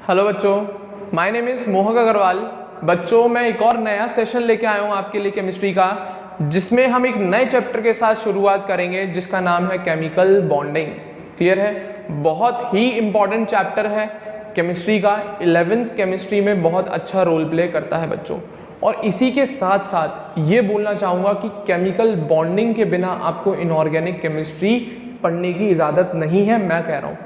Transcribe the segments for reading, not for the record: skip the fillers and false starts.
Hello बच्चों, my name is मोहक अग्रवाल। बच्चों, मैं एक और नया सेशन लेके आया हूँ आपके लिए केमिस्ट्री का, जिसमें हम एक नए चैप्टर के साथ शुरुआत करेंगे जिसका नाम है केमिकल बॉन्डिंग। क्लियर है? बहुत ही इंपॉर्टेंट चैप्टर है केमिस्ट्री का। 11th केमिस्ट्री में बहुत अच्छा रोल प्ले करता है बच्चों। और इसी के साथ साथ ये बोलना चाहूँगा कि केमिकल बॉन्डिंग के बिना आपको इनऑर्गेनिक केमिस्ट्री पढ़ने की इजाज़त नहीं है। मैं कह रहा हूँ,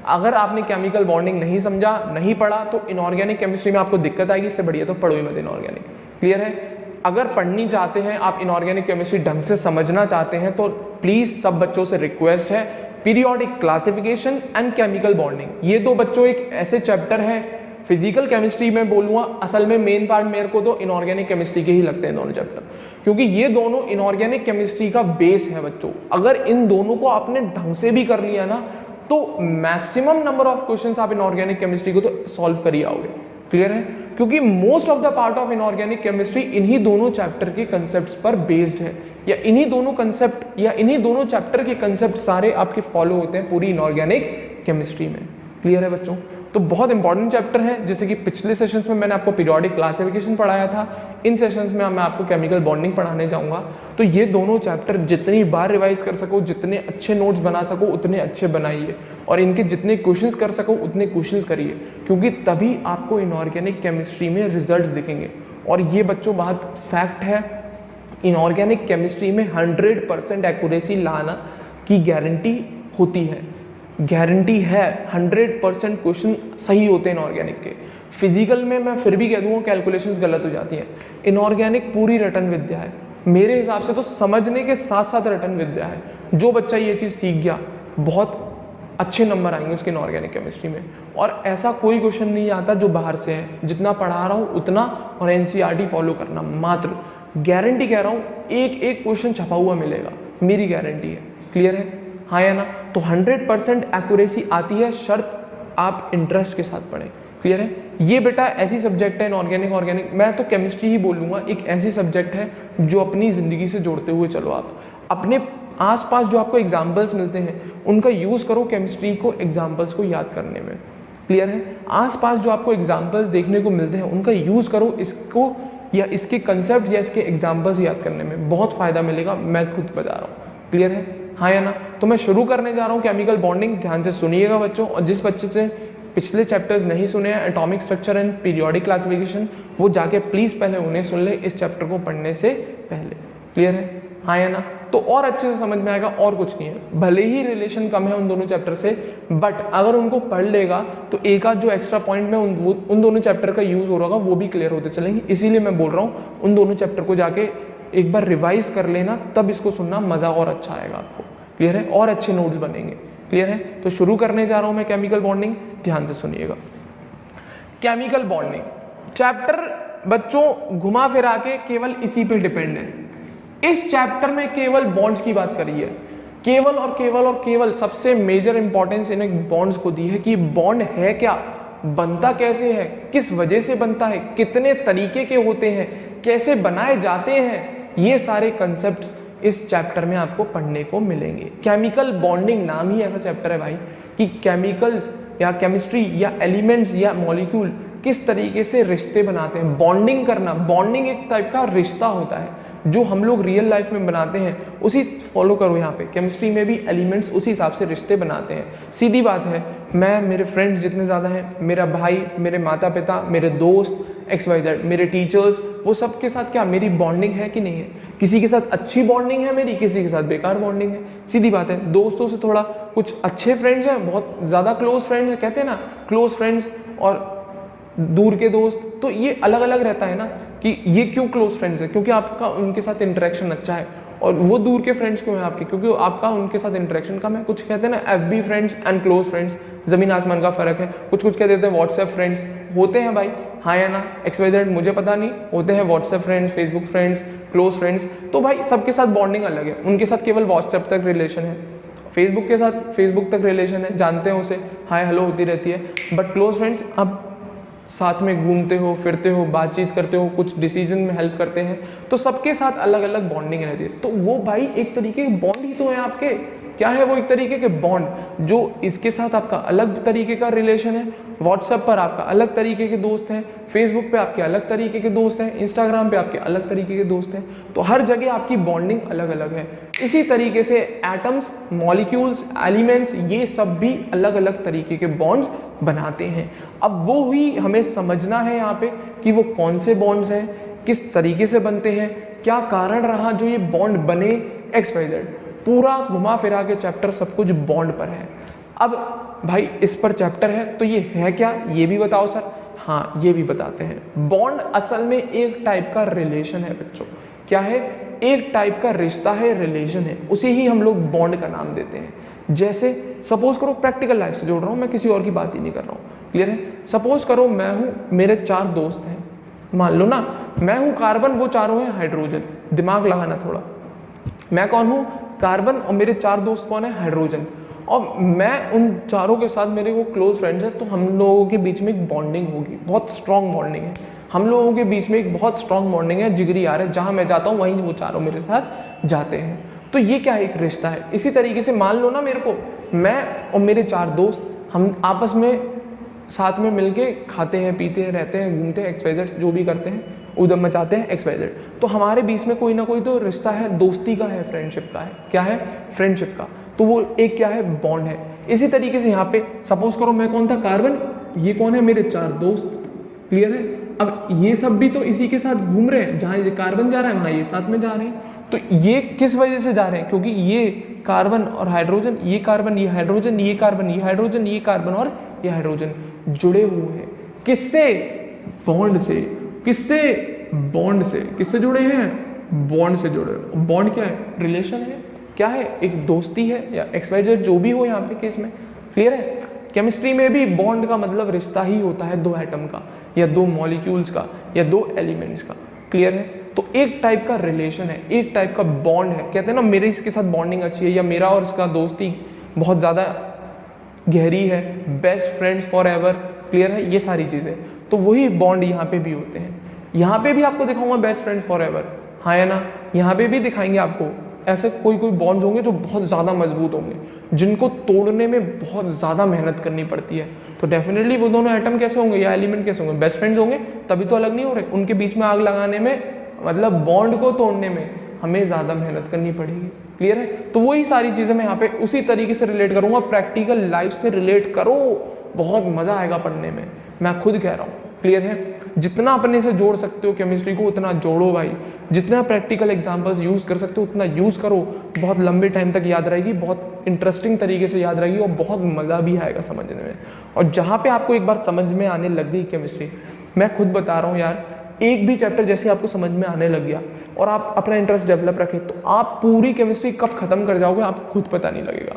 अगर आपने केमिकल बॉन्डिंग नहीं समझा, नहीं पढ़ा, तो इनऑर्गेनिक केमिस्ट्री में आपको दिक्कत आएगी। इससे बढ़िया तो पढ़ो ही मत इनऑर्गेनिक। क्लियर है? अगर पढ़नी चाहते हैं आप, इनऑर्गेनिक केमिस्ट्री ढंग से समझना चाहते हैं, तो प्लीज़ सब बच्चों से रिक्वेस्ट है, periodic classification and chemical bonding, ये दो बच्चों एक ऐसे चैप्टर हैं। फिजिकल केमिस्ट्री में बोलूँगा, असल में मेन पार्ट मेरे को तो इनऑर्गेनिक केमिस्ट्री के ही लगते हैं दोनों चैप्टर, क्योंकि ये दोनों इनऑर्गेनिक केमिस्ट्री का बेस है बच्चों। अगर इन दोनों को आपने ढंग से भी कर लिया ना, तो मैक्सिमम नंबर ऑफ क्वेश्चंस आप इनऑर्गेनिक केमिस्ट्री को तो सॉल्व कर ही आओगे। क्लियर है? क्योंकि most of the part of inorganic chemistry इन्हीं दोनों चैप्टर के कंसेप्ट्स पर बेस्ड है, या इन्हीं दोनों कंसेप्ट या इन्हीं दोनों चैप्टर के कंसेप्ट सारे आपके फॉलो होते हैं पूरी इनऑर्गेनिक केमिस्ट्री में। क्लियर है बच्चों? तो बहुत इंपॉर्टेंट चैप्टर है। जैसे कि पिछले सेशंस में मैंने आपको पीरियोडिक क्लासिफिकेशन पढ़ाया था, इन सेशंस में मैं आपको केमिकल बॉन्डिंग पढ़ाने जाऊंगा। तो ये दोनों चैप्टर जितनी बार रिवाइज कर सको, जितने अच्छे नोट्स बना सको उतने अच्छे बनाइए, और इनके जितने क्वेश्चंस कर सको उतने क्वेश्चंस करिए, क्योंकि तभी आपको इनऑर्गेनिक केमिस्ट्री में रिजल्ट्स दिखेंगे। और ये बच्चों बात फैक्ट है, इनऑर्गेनिक केमिस्ट्री में 100% एक्यूरेसी लाना की गारंटी होती है। गारंटी है, 100% क्वेश्चन सही होते हैं इनऑर्गेनिक के। फिजिकल में मैं फिर भी कह दूंगा कैलकुलेशंस गलत हो जाती हैं। इनऑर्गेनिक पूरी रटन विद्या है, मेरे हिसाब से तो समझने के साथ साथ रटन विद्या है। जो बच्चा ये चीज़ सीख गया, बहुत अच्छे नंबर आएंगे उसके इनऑर्गेनिक केमिस्ट्री में। और ऐसा कोई क्वेश्चन नहीं आता जो बाहर से है, जितना पढ़ा रहा हूँ उतना, और एनसीईआरटी फॉलो करना मात्र। गारंटी कह रहा हूँ, एक एक क्वेश्चन छपा हुआ मिलेगा, मेरी गारंटी है। क्लियर है? हाँ या ना? तो 100% एक्यूरेसी आती है, शर्त आप इंटरेस्ट के साथ पढ़ें। क्लियर है? ये बेटा ऐसी सब्जेक्ट है इनऑर्गेनिक ऑर्गेनिक, मैं तो केमिस्ट्री ही बोलूँगा, एक ऐसी सब्जेक्ट है जो अपनी ज़िंदगी से जोड़ते हुए चलो। आप अपने आसपास जो आपको एग्जाम्पल्स मिलते हैं उनका यूज़ करो केमिस्ट्री को, एग्जाम्पल्स को याद करने में। क्लियर है? आसपास जो आपको एग्जाम्पल्स देखने को मिलते हैं उनका यूज़ करो, इसको या इसके कंसेप्ट या इसके एग्जाम्पल्स याद करने में बहुत फ़ायदा मिलेगा, मैं खुद बता रहा हूँ। क्लियर है? हाँ या ना? तो मैं शुरू करने जा रहा हूँ केमिकल बॉन्डिंग। ध्यान से सुनिएगा बच्चों, और जिस बच्चे से पिछले चैप्टर्स नहीं सुने हैं, atomic structure and periodic classification, वो जाके प्लीज़ पहले उन्हें सुन ले इस चैप्टर को पढ़ने से पहले। क्लियर है? हाँ या ना? तो और अच्छे से समझ में आएगा, और कुछ नहीं है। भले ही रिलेशन कम है उन दोनों चैप्टर से, बट अगर उनको पढ़ लेगा तो एक आध जो एक्स्ट्रा पॉइंट में उन दोनों चैप्टर का यूज़ हो रहा होगा वो भी क्लियर होते चलेंगे। इसीलिए मैं बोल रहा हूँ उन दोनों चैप्टर को जाके एक बार रिवाइज कर लेना, तब इसको सुनना मज़ा और अच्छा आएगा आपको। क्लियर है? और अच्छे नोट्स बनेंगे। क्लियर है? तो शुरू करने जा रहा हूं मैं केमिकल बॉन्डिंग, ध्यान से सुनिएगा। केमिकल बॉन्डिंग चैप्टर बच्चों घुमा फिरा के केवल इसी पे डिपेंड है। इस चैप्टर में केवल बॉन्ड्स की बात करी है, केवल और केवल और केवल सबसे मेजर इंपॉर्टेंस इन्हें बॉन्ड्स को दी है कि बॉन्ड है क्या, बनता कैसे है, किस वजह से बनता है, कितने तरीके के होते हैं, कैसे बनाए जाते हैं, ये सारे कंसेप्ट इस चैप्टर में आपको पढ़ने को मिलेंगे। केमिकल बॉन्डिंग नाम ही ऐसा चैप्टर है भाई कि केमिकल या केमिस्ट्री या एलिमेंट्स या मॉलिक्यूल किस तरीके से रिश्ते बनाते हैं। बॉन्डिंग करना, बॉन्डिंग एक टाइप का रिश्ता होता है जो हम लोग रियल लाइफ में बनाते हैं, उसी फॉलो करो। यहाँ पे केमिस्ट्री में भी एलिमेंट्स उसी हिसाब से रिश्ते बनाते हैं। सीधी बात है, मैं मेरे फ्रेंड्स जितने ज़्यादा हैं, मेरा भाई, मेरे माता पिता, मेरे दोस्त XYZ, मेरे टीचर्स, वो सब के साथ क्या मेरी बॉन्डिंग है कि नहीं है? किसी के साथ अच्छी बॉन्डिंग है मेरी, किसी के साथ बेकार बॉन्डिंग है। सीधी बात है, दोस्तों से थोड़ा कुछ अच्छे फ्रेंड्स हैं, बहुत ज़्यादा क्लोज फ्रेंड्स हैं, कहते हैं ना क्लोज फ्रेंड्स और दूर के दोस्त, तो ये अलग अलग रहता है ना कि ये क्यों क्लोज फ्रेंड्स है, क्योंकि आपका उनके साथ इंटरेक्शन अच्छा है। और वो दूर के फ्रेंड्स क्यों हैं आपके, क्योंकि आपका उनके साथ इंटरेक्शन कम है। कुछ कहते हैं ना FB friends and close friends, ज़मीन आसमान का फ़र्क है। कुछ कुछ कह देते हैं व्हाट्सएप फ्रेंड्स, होते हैं भाई। हाँ या ना? XYZ मुझे पता नहीं, होते हैं WhatsApp friends, Facebook friends, close friends. तो भाई सबके साथ बॉन्डिंग अलग है, उनके साथ केवल व्हाट्सएप तक रिलेशन है, फेसबुक के साथ फेसबुक तक रिलेशन है, जानते हैं उसे, हाय हेलो होती रहती है। बट क्लोज फ्रेंड्स, अब साथ में घूमते हो, फिरते हो, बातचीत करते हो, कुछ डिसीजन में हेल्प करते हैं, तो सबके साथ अलग अलग बॉन्डिंग रहती है। तो वो भाई एक तरीके के बॉन्ड ही तो है आपके। क्या है वो? एक तरीके के बॉन्ड जो इसके साथ आपका अलग तरीके का रिलेशन है, व्हाट्सएप पर आपका अलग तरीके के दोस्त हैं, फेसबुक पे आपके अलग तरीके के दोस्त हैं, इंस्टाग्राम पे आपके अलग तरीके के दोस्त हैं, तो हर जगह आपकी बॉन्डिंग अलग अलग है। इसी तरीके से एटम्स, मॉलिक्यूल्स, एलिमेंट्स, ये सब भी अलग अलग तरीके के बॉन्ड्स बनाते हैं। अब वो ही हमें समझना है यहाँ पे कि वो कौन से बॉन्ड्स हैं, किस तरीके से बनते हैं, क्या कारण रहा जो ये बॉन्ड बने, XYZ। पूरा घुमा फिरा के चैप्टर सब कुछ बॉन्ड पर है। अब भाई इस पर चैप्टर है तो ये है क्या, ये भी बताओ सर। हाँ, ये भी बताते हैं। बॉन्ड असल में एक टाइप का रिलेशन है बच्चों। क्या है? एक टाइप का रिश्ता है, रिलेशन है, उसे ही हम लोग बॉन्ड का नाम देते हैं। जैसे सपोज करो, प्रैक्टिकल लाइफ से जोड़ रहा हूँ मैं, किसी और की बात ही नहीं कर रहा हूँ, क्लियर है? सपोज करो मैं हूँ, मेरे 4 दोस्त हैं, मान लो ना, मैं हूँ कार्बन, वो चारों हैं हाइड्रोजन। दिमाग लगाना थोड़ा, मैं कौन हूँ? कार्बन, और मेरे 4 दोस्त कौन है? हाइड्रोजन। और मैं उन चारों के साथ, मेरे वो क्लोज फ्रेंड्स हैं, तो हम लोगों के बीच में एक बॉन्डिंग होगी, बहुत स्ट्रॉन्ग बॉन्डिंग है। हम लोगों के बीच में एक बहुत स्ट्रॉन्ग बॉन्डिंग है, जिगरी यार है, जहाँ मैं जाता हूँ वहीं वो चारों मेरे साथ जाते हैं। तो ये क्या है? एक रिश्ता है। इसी तरीके से मान लो ना, मेरे को, मैं और मेरे 4 दोस्त, हम आपस में साथ में मिलके खाते हैं, पीते हैं, रहते हैं, घूमते हैं, XYZ जो भी करते हैं, उधम मचाते हैं, XYZ। तो हमारे बीच में कोई ना कोई तो रिश्ता है, दोस्ती का है, फ्रेंडशिप का है। क्या है? फ्रेंडशिप का। तो वो एक क्या है? बॉन्ड है। इसी तरीके से यहाँ पे सपोज करो मैं कौन था? कार्बन। ये कौन है? मेरे 4 दोस्त। क्लियर है? अब ये सब भी तो इसी के साथ घूम रहे हैं, जहाँ ये कार्बन जा रहा है वहाँ ये साथ में जा रहे हैं। तो ये किस वजह से जा रहे हैं? क्योंकि ये कार्बन और हाइड्रोजन, ये कार्बन, ये हाइड्रोजन, ये कार्बन, ये हाइड्रोजन, ये कार्बन और ये हाइड्रोजन जुड़े हुए हैं। किससे? बॉन्ड से। किससे? बॉन्ड से। किससे जुड़े हैं? बॉन्ड से जुड़े। बॉन्ड क्या है? रिलेशन है। क्या है? एक दोस्ती है, या XYZ जो भी हो यहाँ पे केस में। क्लियर है? केमिस्ट्री में भी बॉन्ड का मतलब रिश्ता ही होता है 2 एटम का, या 2 मॉलिक्यूल्स का, या 2 एलिमेंट्स का। क्लियर है? तो एक टाइप का रिलेशन है, एक टाइप का बॉन्ड है। कहते हैं ना, मेरे इसके साथ बॉन्डिंग अच्छी है, या मेरा और इसका दोस्ती बहुत ज़्यादा गहरी है, best friends for ever. Clear है? ये सारी चीज़ें, तो वही बॉन्ड यहाँ पे भी होते हैं। यहाँ पे भी आपको दिखाऊंगा बेस्ट फ्रेंड्स फॉर एवर, हाँ या ना? यहाँ पे भी दिखाएंगे आपको ऐसे कोई कोई बॉन्ड होंगे जो बहुत ज़्यादा मजबूत होंगे, जिनको तोड़ने में बहुत ज़्यादा मेहनत करनी पड़ती है। तो डेफिनेटली वो दोनों एटम कैसे होंगे या एलिमेंट कैसे होंगे? बेस्ट फ्रेंड्स होंगे, तभी तो अलग नहीं हो रहे। उनके बीच में आग लगाने में, मतलब बॉन्ड को तोड़ने में हमें ज़्यादा मेहनत करनी पड़ेगी। क्लियर है? तो वही सारी चीज़ें मैं यहाँ पे उसी तरीके से रिलेट करूँगा, प्रैक्टिकल लाइफ से रिलेट करो, बहुत मज़ा आएगा पढ़ने में, मैं खुद कह रहा हूँ। क्लियर है? जितना अपने से जोड़ सकते हो केमिस्ट्री को उतना जोड़ो भाई, जितना प्रैक्टिकल एग्जांपल्स यूज़ कर सकते हो उतना यूज़ करो, बहुत लंबे टाइम तक याद रहेगी, बहुत इंटरेस्टिंग तरीके से याद रहेगी और बहुत मज़ा भी आएगा समझने में। और जहाँ पे आपको एक बार समझ में आने लग गई केमिस्ट्री, मैं खुद बता रहा हूँ यार, एक भी चैप्टर जैसे आपको समझ में आने लग गया और आप अपना इंटरेस्ट डेवलप रखें, तो आप पूरी केमिस्ट्री कब खत्म कर जाओगे आपको खुद पता नहीं लगेगा,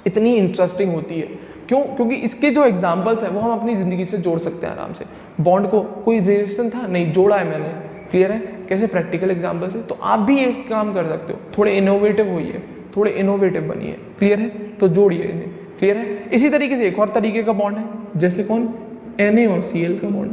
इतनी इंटरेस्टिंग होती है। क्यों? क्योंकि इसके जो एग्जाम्पल्स हैं वो हम अपनी ज़िंदगी से जोड़ सकते हैं आराम से। बॉन्ड को कोई रिलेशन था नहीं, जोड़ा है मैंने। क्लियर है? कैसे? प्रैक्टिकल एग्जाम्पल से। तो आप भी एक काम कर सकते हो, थोड़े इनोवेटिव होइए, थोड़े इनोवेटिव बनिए। क्लियर है? तो जोड़िए इन्हें। क्लियर है? इसी तरीके से एक और तरीके का बॉन्ड है, जैसे कौन? Na और Cl का बॉन्ड।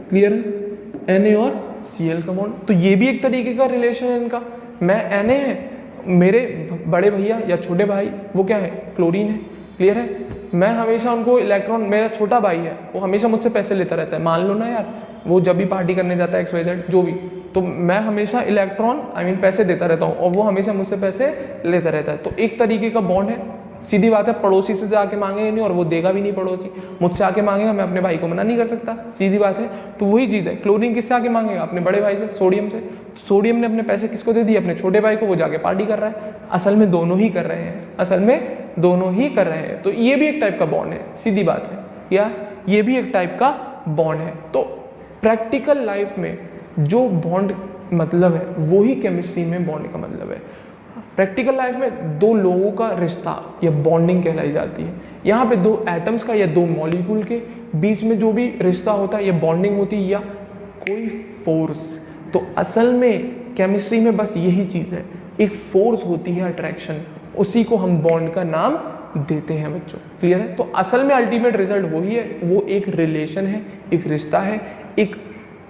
क्लियर है? Na और Cl का बॉन्ड, तो ये भी एक तरीके का रिलेशन है इनका। मैं Na है, मेरे बड़े भैया या छोटे भाई वो क्या है? क्लोरीन है। क्लियर है? मैं हमेशा उनको इलेक्ट्रॉन, मेरा छोटा भाई है वो हमेशा मुझसे पैसे लेता रहता है, मान लो ना यार, वो जब भी पार्टी करने जाता है XYZ जो भी, तो मैं हमेशा इलेक्ट्रॉन पैसे देता रहता हूँ और वो हमेशा मुझसे पैसे लेता रहता है। तो एक तरीके का बॉन्ड है, सीधी बात है। पड़ोसी से जाके मांगेंगे नहीं और वो देगा भी नहीं, पड़ोसी मुझसे आके मांगेगा, मैं अपने भाई को मना नहीं कर सकता, सीधी बात है। तो वही चीज़ है, क्लोरीन किससे आके मांगेगा? अपने बड़े भाई से, सोडियम से। सोडियम ने अपने पैसे किसको दे दिए? अपने छोटे भाई को, वो जाके पार्टी कर रहा है। असल में दोनों ही कर रहे हैं, असल में दोनों ही कर रहे हैं। तो ये भी एक टाइप का बॉन्ड है, सीधी बात है, या ये भी एक टाइप का बॉन्ड है। तो प्रैक्टिकल लाइफ में जो बॉन्ड मतलब है वही केमिस्ट्री में बॉन्ड का मतलब है। प्रैक्टिकल लाइफ में 2 लोगों का रिश्ता या बॉन्डिंग कहलाई जाती है। यहाँ पे 2 एटम्स का या 2 मॉलिक्यूल के बीच में जो भी रिश्ता होता है या बॉन्डिंग होती है, या कोई फोर्स। तो असल में केमिस्ट्री में बस यही चीज़ है, एक फोर्स होती है, अट्रैक्शन, उसी को हम बॉन्ड का नाम देते हैं बच्चों। क्लियर है? तो असल में अल्टीमेट रिजल्ट वही है, वो एक रिलेशन है, एक रिश्ता है, एक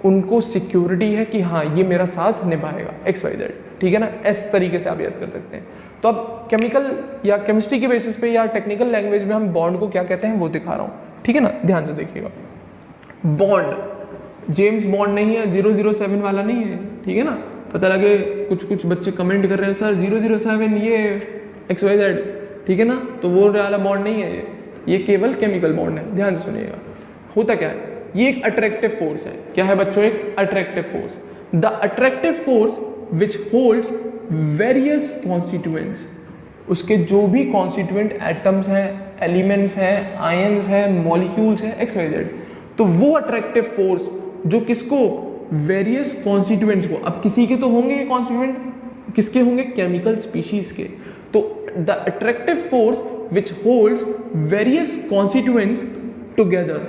उनको सिक्योरिटी है कि हाँ ये मेरा साथ निभाएगा XYZ। ठीक है ना, इस तरीके से आप याद कर सकते हैं। तो अब केमिकल या केमिस्ट्री के बेसिस पे या टेक्निकल लैंग्वेज में हम बॉन्ड को क्या कहते हैं वो दिखा रहा हूँ, ठीक है ना, ध्यान से देखिएगा। बॉन्ड जेम्स बॉन्ड नहीं है, 007 वाला नहीं है, ठीक है ना। पता लगे कुछ बच्चे कमेंट कर रहे हैं सर 007 ये XYZ, ठीक है ना, तो वो वाला बॉन्ड नहीं है ये केवल केमिकल बॉन्ड है। ध्यान से सुनिएगा, होता क्या है, ये एक अट्रैक्टिव फोर्स है। क्या है बच्चों, एक attractive force. The attractive force which holds various constituents, उसके जो भी कॉन्स्टिट्यूएंट एटम्स हैं, एलिमेंट्स हैं, आयंस हैं, मॉलिक्यूल्स हैं, XYZ, तो वो अट्रैक्टिव फोर्स जो किसको, वेरियस कॉन्स्टिट्यूएंट्स को, अब किसी के तो होंगे ये कॉन्स्टिट्यूएंट, किसके होंगे, केमिकल स्पीशीज के। तो the attractive force which holds various constituents together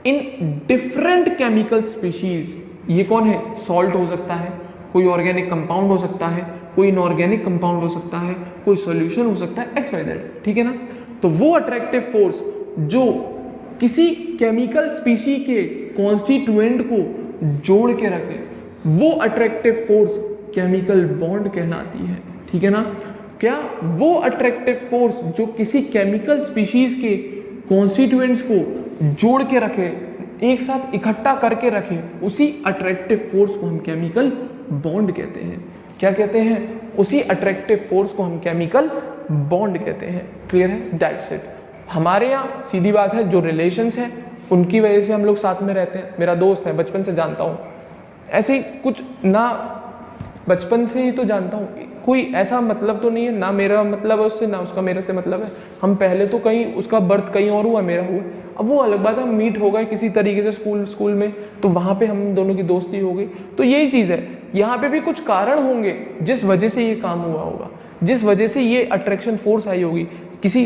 in different chemical species, ये कौन है, सॉल्ट हो सकता है, कोई ऑर्गेनिक कंपाउंड हो सकता है, कोई इनऑर्गेनिक कंपाउंड हो सकता है, कोई सॉल्यूशन हो सकता है, XYZ, ठीक है ना। तो वो अट्रैक्टिव फोर्स जो किसी केमिकल स्पीशी के कॉन्स्टिट्यूएंट को जोड़ के रखे, वो अट्रैक्टिव फोर्स केमिकल बॉन्ड कहलाती है, ठीक है ना। क्या, वो अट्रैक्टिव फोर्स जो किसी केमिकल स्पीशीज के कॉन्स्टिट्यूएंट्स को जोड़ के रखे, एक साथ इकट्ठा करके रखे, उसी अट्रैक्टिव फोर्स को हम केमिकल बॉन्ड कहते हैं। क्या कहते हैं, उसी अट्रैक्टिव फोर्स को हम केमिकल बॉन्ड कहते हैं। क्लियर है, दैट्स इट। हमारे यहाँ सीधी बात है, जो रिलेशंस हैं उनकी वजह से हम लोग साथ में रहते हैं। मेरा दोस्त है, बचपन से जानता हूँ, ऐसे ही कुछ ना, बचपन से ही तो जानता हूँ, कोई ऐसा मतलब तो नहीं है, ना मेरा मतलब है उससे, ना उसका मेरे से मतलब है। हम पहले तो कहीं, उसका बर्थ कहीं और हुआ, मेरा हुआ, अब वो अलग बात है, हम मीट हो गए किसी तरीके से स्कूल में, तो वहाँ पे हम दोनों की दोस्ती हो गई। तो यही चीज़ है, यहाँ पे भी कुछ कारण होंगे जिस वजह से ये काम हुआ होगा, जिस वजह से ये अट्रैक्शन फोर्स आई होगी किसी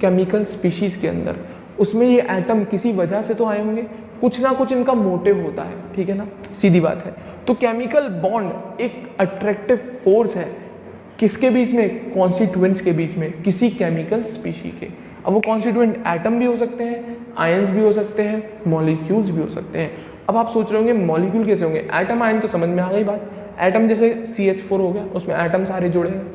केमिकल स्पीशीज के अंदर, उसमें ये एटम किसी वजह से तो आए होंगे, कुछ ना कुछ इनका मोटिव होता है, ठीक है ना, सीधी बात है। तो केमिकल बॉन्ड एक अट्रैक्टिव फोर्स है, किसके बीच में, कॉन्स्टिट्यूएंट्स के बीच में, किसी केमिकल स्पीशी के। अब वो कॉन्स्टिट्यूएंट एटम भी हो सकते हैं, आयंस भी हो सकते हैं, मॉलिक्यूल्स भी हो सकते हैं। अब आप सोच रहे होंगे मॉलिक्यूल कैसे होंगे, एटम आयन तो समझ में आ गई बात, एटम जैसे CH4 हो गया, उसमें एटम सारे जुड़े हैं,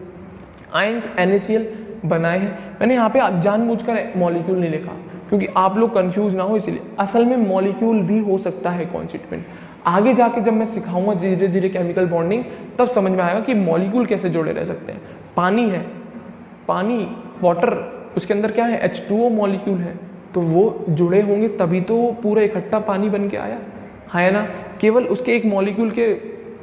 आयंस NaCl बनाए हैं। मैंने यहाँ पे जानबूझकर मॉलिक्यूल नहीं लिखा क्योंकि आप लोग कंफ्यूज ना हो, इसलिए असल में मॉलिक्यूल भी हो सकता है कॉन्स्टिट्यूएंट। आगे जाके जब मैं सिखाऊंगा धीरे धीरे केमिकल बॉन्डिंग, तब समझ में आएगा कि मॉलिक्यूल कैसे जुड़े रह सकते हैं। पानी है, पानी वाटर, उसके अंदर क्या है, H2O मॉलिक्यूल है, तो वो जुड़े होंगे तभी तो पूरा इकट्ठा पानी बन के आया है ना। केवल उसके एक मॉलिक्यूल के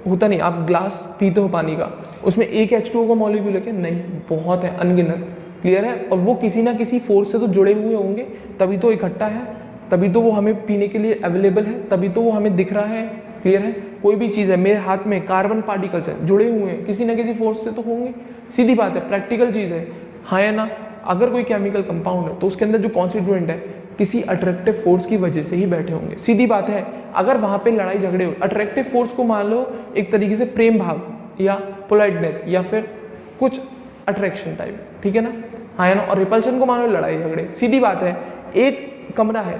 होता नहीं, आप ग्लास पीते हो पानी का, उसमें एक H2O का मॉलिक्यूल है क्या, नहीं, बहुत है, अनगिनत। क्लियर है, और वो किसी ना किसी फोर्स से तो जुड़े हुए होंगे, तभी तो इकट्ठा है, तभी तो वो हमें पीने के लिए अवेलेबल है, तभी तो वो हमें दिख रहा है। क्लियर है, कोई भी चीज़ है, मेरे हाथ में कार्बन पार्टिकल्स हैं, जुड़े हुए हैं, किसी ना किसी फोर्स से तो होंगे, सीधी बात है, प्रैक्टिकल चीज़ है, हाँ या ना। अगर कोई केमिकल कंपाउंड है तो उसके अंदर जो कॉन्स्टिट्यूएंट है किसी अट्रैक्टिव फोर्स की वजह से ही बैठे होंगे, सीधी बात है। अगर वहाँ पे लड़ाई झगड़े हो, अट्रैक्टिव फोर्स को मान लो एक तरीके से प्रेम भाव या पोलाइटनेस या फिर कुछ अट्रैक्शन टाइप, ठीक है ना, हाँ है ना। और रिपल्शन को मान लो लड़ाई झगड़े, सीधी बात है। एक कमरा है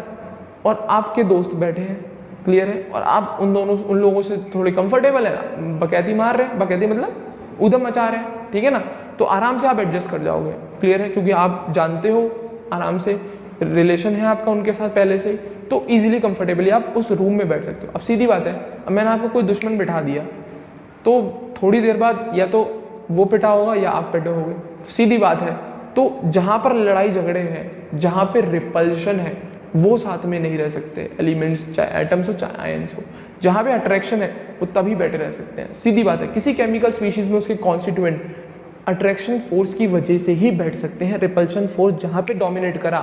और आपके दोस्त बैठे हैं, क्लियर है, और आप उन लोगों से थोड़े कंफर्टेबल है ना, बकैती मार रहे हैं, बकैती मतलब उधम मचा रहे हैं, ठीक है ना, तो आराम से आप एडजस्ट कर जाओगे। क्लियर है, क्योंकि आप जानते हो आराम से, रिलेशन है आपका उनके साथ पहले से ही, तो इजीली कंफर्टेबली आप उस रूम में बैठ सकते हो। अब सीधी बात है, अब मैंने आपको कोई दुश्मन बिठा दिया तो थोड़ी देर बाद या तो वो पिटा होगा या आप पिटे होगे, तो सीधी बात है। तो जहाँ पर लड़ाई झगड़े हैं, जहाँ पे रिपल्शन है, वो साथ में नहीं रह सकते एलिमेंट्स, चाहे एटम्स हो चाहे आयंस हो। जहाँ पे अट्रैक्शन है वो तभी बैठे रह सकते हैं, सीधी बात है। किसी केमिकल स्पीशीज में उसके कॉन्स्टिट्यूएंट अट्रैक्शन फोर्स की वजह से ही बैठ सकते हैं। रिपल्शन फोर्स जहाँ पे डोमिनेट करा,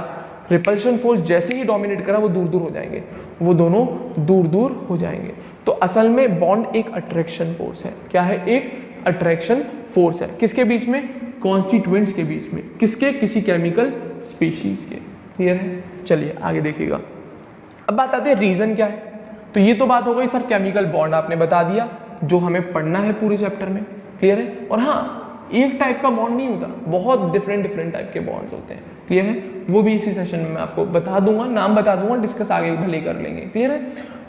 रिपल्शन फोर्स जैसे ही डोमिनेट करा, वो दूर दूर हो जाएंगे, वो दोनों दूर दूर हो जाएंगे। तो असल में बॉन्ड एक अट्रैक्शन फोर्स है। क्या है? एक अट्रैक्शन फोर्स है। किसके बीच में? कॉन्स्टिट्यूएंट्स के बीच में। किसके? किसी केमिकल स्पीशीज के। क्लियर है? चलिए आगे देखिएगा। अब बात आती है रीजन क्या है। तो ये तो बात हो गई सर, केमिकल बॉन्ड आपने बता दिया जो हमें पढ़ना है पूरे चैप्टर में। क्लियर है? और हाँ, एक टाइप का बॉन्ड नहीं होता, बहुत डिफरेंट टाइप के बॉन्ड होते हैं। क्लियर है? वो भी इसी सेशन में मैं आपको बता दूंगा, नाम बता दूंगा, डिस्कस आगे भले कर लेंगे। क्लियर है?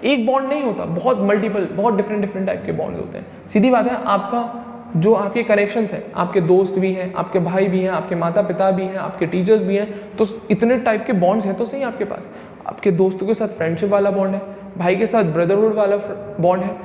एक बॉन्ड नहीं होता, बहुत मल्टीपल, बहुत डिफरेंट टाइप के बॉन्ड होते हैं। सीधी बात है, आपका जो आपके कनेक्शंस हैं, आपके दोस्त भी हैं, आपके भाई भी हैं, आपके माता पिता भी हैं, आपके टीचर्स भी हैं, तो इतने टाइप के बॉन्ड्स हैं तो सही आपके पास। आपके दोस्तों के साथ फ्रेंडशिप वाला बॉन्ड है, भाई के साथ ब्रदरहुड वाला बॉन्ड है,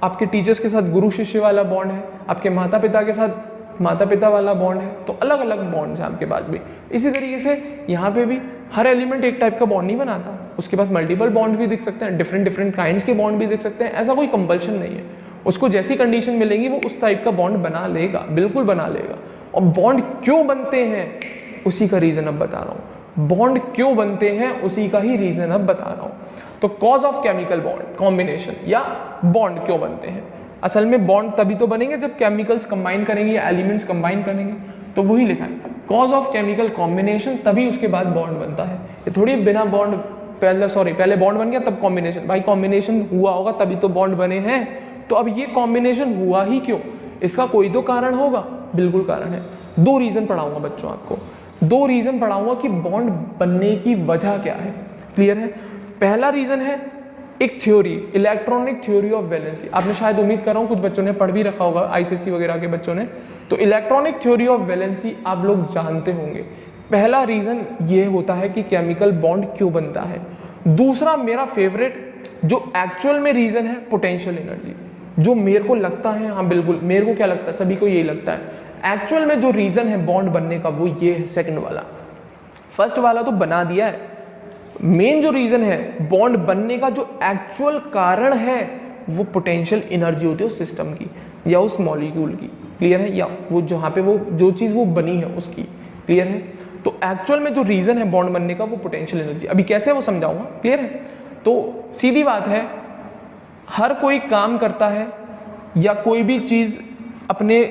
आपके टीचर्स के साथ गुरु शिष्य वाला बॉन्ड है, आपके माता पिता के साथ माता पिता वाला बॉन्ड है। तो अलग अलग बॉन्ड्स हैं आपके पास भी। इसी तरीके से यहाँ पे भी हर एलिमेंट एक टाइप का बॉन्ड नहीं बनाता, उसके पास मल्टीपल बॉन्ड भी दिख सकते हैं, डिफरेंट काइंड्स के बॉन्ड भी दिख सकते हैं। ऐसा कोई कंपल्शन नहीं है, उसको जैसी कंडीशन मिलेंगी वो उस टाइप का बॉन्ड बना लेगा, बिल्कुल बना लेगा। और बॉन्ड क्यों बनते हैं उसी का रीजन अब बता रहा हूँ। बॉन्ड क्यों बनते हैं उसी का ही रीजन अब बता रहा हूँ। तो cause of chemical bond combination या बॉन्ड क्यों बनते हैं। असल में बॉन्ड तभी तो बनेंगे जब केमिकल्स कंबाइन करेंगे या एलिमेंट्स कंबाइन करेंगे, तो वही लिखा है कॉज ऑफ केमिकल कॉम्बिनेशन, तभी उसके बाद बॉन्ड बनता है। ये थोड़ी बिना बॉन्ड पहले बॉन्ड बन गया तब कॉम्बिनेशन, भाई कॉम्बिनेशन हुआ होगा तभी तो बॉन्ड बने हैं। तो अब ये कॉम्बिनेशन हुआ ही क्यों, इसका कोई तो कारण होगा, बिल्कुल कारण है। 2 रीजन पढ़ाऊंगा बच्चों आपको, 2 रीजन पढ़ाऊंगा कि बॉन्ड बनने की वजह क्या है। क्लियर है? पहला रीजन है एक theory, electronic theory of valency. आपने शायद उम्मीद कर रहा हूँ कुछ बच्चों ने पढ़ भी रखा होगा, आईसीएसई वगैरह के बच्चों ने। तो इलेक्ट्रॉनिक थ्योरी ऑफ वैलेंसी आप लोग जानते होंगे। पहला रीजन ये होता है कि केमिकल बॉन्ड क्यों बनता है। दूसरा मेरा फेवरेट जो एक्चुअल में रीजन है, पोटेंशियल एनर्जी। जो मेरे को लगता है, हाँ बिल्कुल मेरे को क्या लगता है, सभी को यही लगता है, एक्चुअल में जो रीजन है बॉन्ड बनने का वो ये है, सेकंड वाला। फर्स्ट वाला तो बना दिया है, मेन जो रीजन है बॉन्ड बनने का, जो एक्चुअल कारण है वो पोटेंशियल एनर्जी होती है उस सिस्टम की या उस मॉलिक्यूल की। क्लियर है? या वो जहाँ पे वो जो चीज़ वो बनी है उसकी। क्लियर है? तो एक्चुअल में जो रीजन है बॉन्ड बनने का वो पोटेंशियल एनर्जी। अभी कैसे वो समझाऊंगा। क्लियर है? तो सीधी बात है, हर कोई काम करता है या कोई भी चीज़ अपने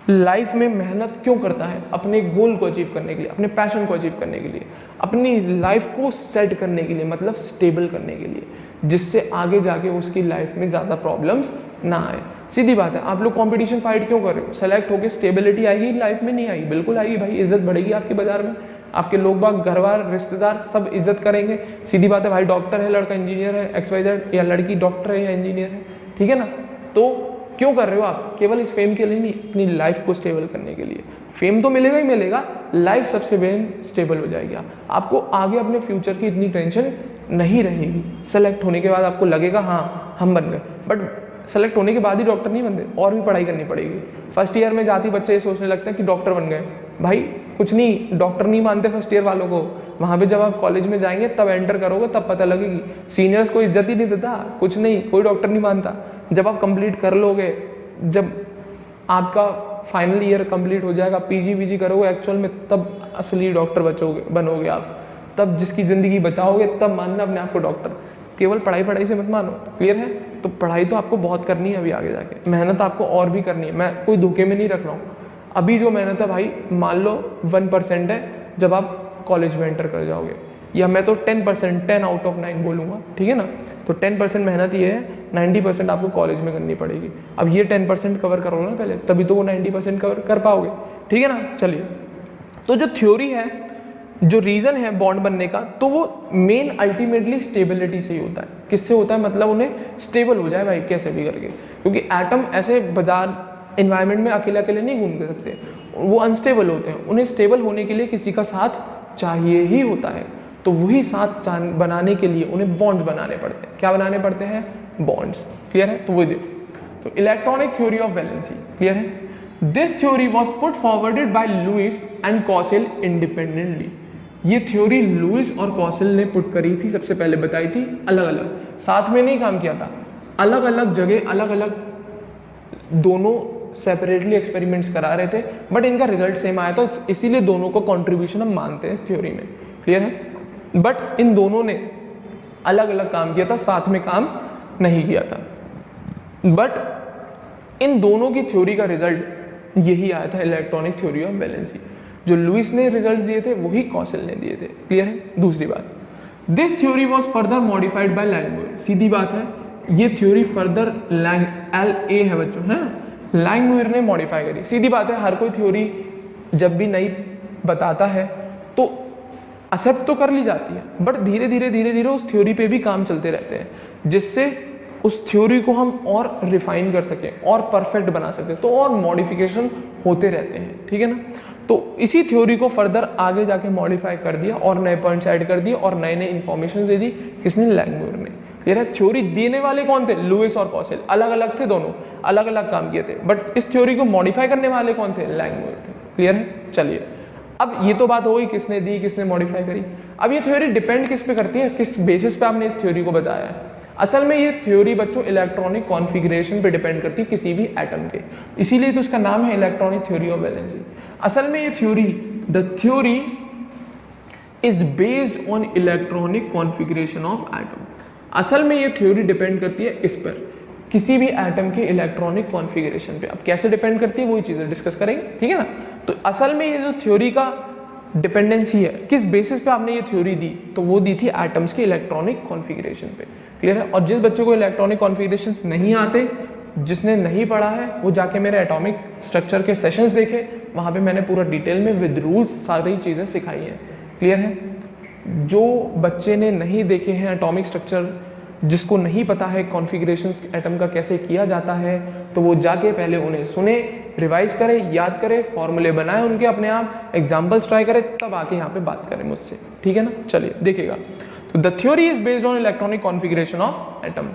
लाइफ में मेहनत क्यों करता है, अपने गोल को अचीव करने के लिए, अपने पैशन को अचीव करने के लिए, अपनी लाइफ को सेट करने के लिए, मतलब स्टेबल करने के लिए, जिससे आगे जाके उसकी लाइफ में ज़्यादा प्रॉब्लम्स ना आए। सीधी बात है, आप लोग कंपटीशन फाइट क्यों कर रहे हो, सेलेक्ट होके स्टेबिलिटी आएगी लाइफ में? नहीं आएगी, बिल्कुल आएगी भाई, इज्जत बढ़ेगी आपके बाजार में, आपके लोग बाग, घरवार, रिश्तेदार सब इज्जत करेंगे। सीधी बात है भाई, डॉक्टर है, लड़का इंजीनियर है, XYZ, या लड़की डॉक्टर है या इंजीनियर है, ठीक है ना। तो क्यों कर रहे हो आप? केवल इस फेम के लिए नहीं, अपनी लाइफ को स्टेबल करने के लिए। फेम तो मिलेगा ही मिलेगा, लाइफ सबसे मेन स्टेबल हो जाएगी। आपको आगे अपने फ्यूचर की इतनी टेंशन नहीं रहेगी। सेलेक्ट होने के बाद आपको लगेगा हाँ हम बन गए, बट सेलेक्ट होने के बाद ही डॉक्टर नहीं बनते, और भी पढ़ाई करनी पड़ेगी। फर्स्ट ईयर में जाती बच्चे ये सोचने लगते हैं कि डॉक्टर बन गए, भाई कुछ नहीं, डॉक्टर नहीं मानते फर्स्ट ईयर वालों को। वहाँ पे जब आप कॉलेज में जाएंगे तब एंटर करोगे तब पता लगेगी, सीनियर्स को इज्जत ही नहीं देता, कुछ नहीं, कोई डॉक्टर नहीं मानता। जब आप कंप्लीट कर लोगे, जब आपका फाइनल ईयर कंप्लीट हो जाएगा, PG करोगे एक्चुअल में, तब असली डॉक्टर बनोगे आप। तब जिसकी ज़िंदगी बचाओगे तब मानना अपने आप को डॉक्टर। केवल पढ़ाई से मत मानो। क्लियर है? तो पढ़ाई तो आपको बहुत करनी है अभी आगे जाके, मेहनत आपको और भी करनी है। मैं कोई धोखे में नहीं रख रहा हूँ। अभी जो मेहनत है भाई, मान लो 1% है जब आप कॉलेज में एंटर कर जाओगे, या मैं तो 10%, 10 आउट ऑफ 9 बोलूँगा, ठीक है ना। तो 10% मेहनत ये है, 90% आपको कॉलेज में करनी पड़ेगी। अब ये 10% कवर करोगे ना पहले, तभी तो वो 90% कवर कर पाओगे, ठीक है ना। चलिए, तो जो थ्योरी है, जो रीज़न है बॉन्ड बनने का, तो वो मेन अल्टीमेटली स्टेबिलिटी से ही होता है। किससे होता है? मतलब उन्हें स्टेबल हो जाए भाई कैसे भी करके, क्योंकि एटम ऐसे बाजार इन्वायरमेंट में अकेले नहीं घूम सकते, वो अनस्टेबल होते हैं। उन्हें स्टेबल होने के लिए किसी का साथ चाहिए ही होता है। तो वही साथ बनाने के लिए उन्हें बॉन्ड्स बनाने पड़ते हैं। क्या बनाने पड़ते हैं? बॉन्ड्स। क्लियर है? तो वो देखो, तो electronic theory of valency. Clear है? This theory was put forwarded by Lewis and Kossel independently. ये थ्योरी लुइस और कॉसेल ने पुट करी थी, सबसे पहले बताई थी, अलग अलग, साथ में नहीं काम किया था, अलग अलग जगह, अलग अलग दोनों सेपरेटली एक्सपेरिमेंट्स करा रहे थे, बट इनका रिजल्ट सेम आया था, इसीलिए दोनों को कंट्रीब्यूशन हम मानते हैं इस थ्योरी में। क्लियर है? बट इन दोनों ने अलग अलग काम किया था, साथ में काम नहीं किया था। बट इन दोनों की थ्योरी का रिजल्ट यही आया था, इलेक्ट्रॉनिक थ्योरी ऑफ वैलेंसी। जो लुइस ने रिजल्ट दिए थे वही कॉसेल ने दिए थे। क्लियर है? दूसरी बात, this theory was further modified by Langmuir. सीधी बात है, ये थ्योरी फर्दर LA है बच्चों, है लैंगमुइर ने मॉडिफाई करी। सीधी बात है, हर कोई थ्योरी जब भी नई बताता है तो एक्सेप्ट तो कर ली जाती है, बट धीरे धीरे उस थ्योरी पे भी काम चलते रहते हैं, जिससे उस थ्योरी को हम और रिफाइन कर सकें और परफेक्ट बना सकें, तो और मॉडिफिकेशन होते रहते हैं, ठीक है ना। तो इसी थ्योरी को फर्दर आगे जाके मॉडिफाई कर दिया और नए पॉइंट्स ऐड कर दिए और नए नए इन्फॉर्मेशन दे दी, किसने, लैंगमुइर ने। क्लियर है। थ्योरी देने वाले कौन थे, लुईस और कॉसेल, अलग अलग थे, दोनों अलग अलग काम किए थे, बट इस थ्योरी को मॉडिफाई करने वाले कौन थे, लैंगमुइर थे। क्लियर है। चलिए, अब ये तो बात हो गई किसने दी, किसने मॉडिफाई करी। अब ये थ्योरी डिपेंड किस पे करती है, किस बेसिस पे आपने इस थ्योरी को बताया है। असल में ये थ्योरी बच्चों इलेक्ट्रॉनिक कॉन्फ़िगरेशन पे डिपेंड करती है किसी भी एटम के, इसीलिए तो इसका नाम है इलेक्ट्रॉनिक थ्योरी ऑफ वैलेंसी। असल में ये theory, the theory is based on electronic configuration of atom. असल में ये थ्योरी डिपेंड करती है इस पर, किसी भी एटम के इलेक्ट्रॉनिक कॉन्फ़िगरेशन पे। अब कैसे डिपेंड करती है वही चीज़ें डिस्कस करेंगे, ठीक है ना। तो असल में ये जो थ्योरी का डिपेंडेंसी है, किस बेसिस पे आपने ये थ्योरी दी, तो वो दी थी एटम्स के इलेक्ट्रॉनिक कॉन्फ़िगरेशन पे। क्लियर है। और जिस बच्चे को इलेक्ट्रॉनिक कॉन्फ़िगरेशन नहीं आते, जिसने नहीं पढ़ा है, वो जाके मेरे एटॉमिक स्ट्रक्चर के सेशंस देखे, वहाँ पे मैंने पूरा डिटेल में विद रूल्स सारी चीज़ें सिखाई हैं। क्लियर है। जो बच्चे ने नहीं देखे हैं एटॉमिक स्ट्रक्चर, जिसको नहीं पता है कॉन्फ़िगरेशंस एटम का कैसे किया जाता है, तो वो जाके पहले उन्हें सुने, रिवाइज करें, याद करें, फॉर्मूले बनाए उनके अपने आप, एग्जाम्पल्स ट्राई करें, तब आके यहाँ पे बात करें मुझसे, ठीक है ना। चलिए देखिएगा, तो the theory is based on electronic configuration of atom,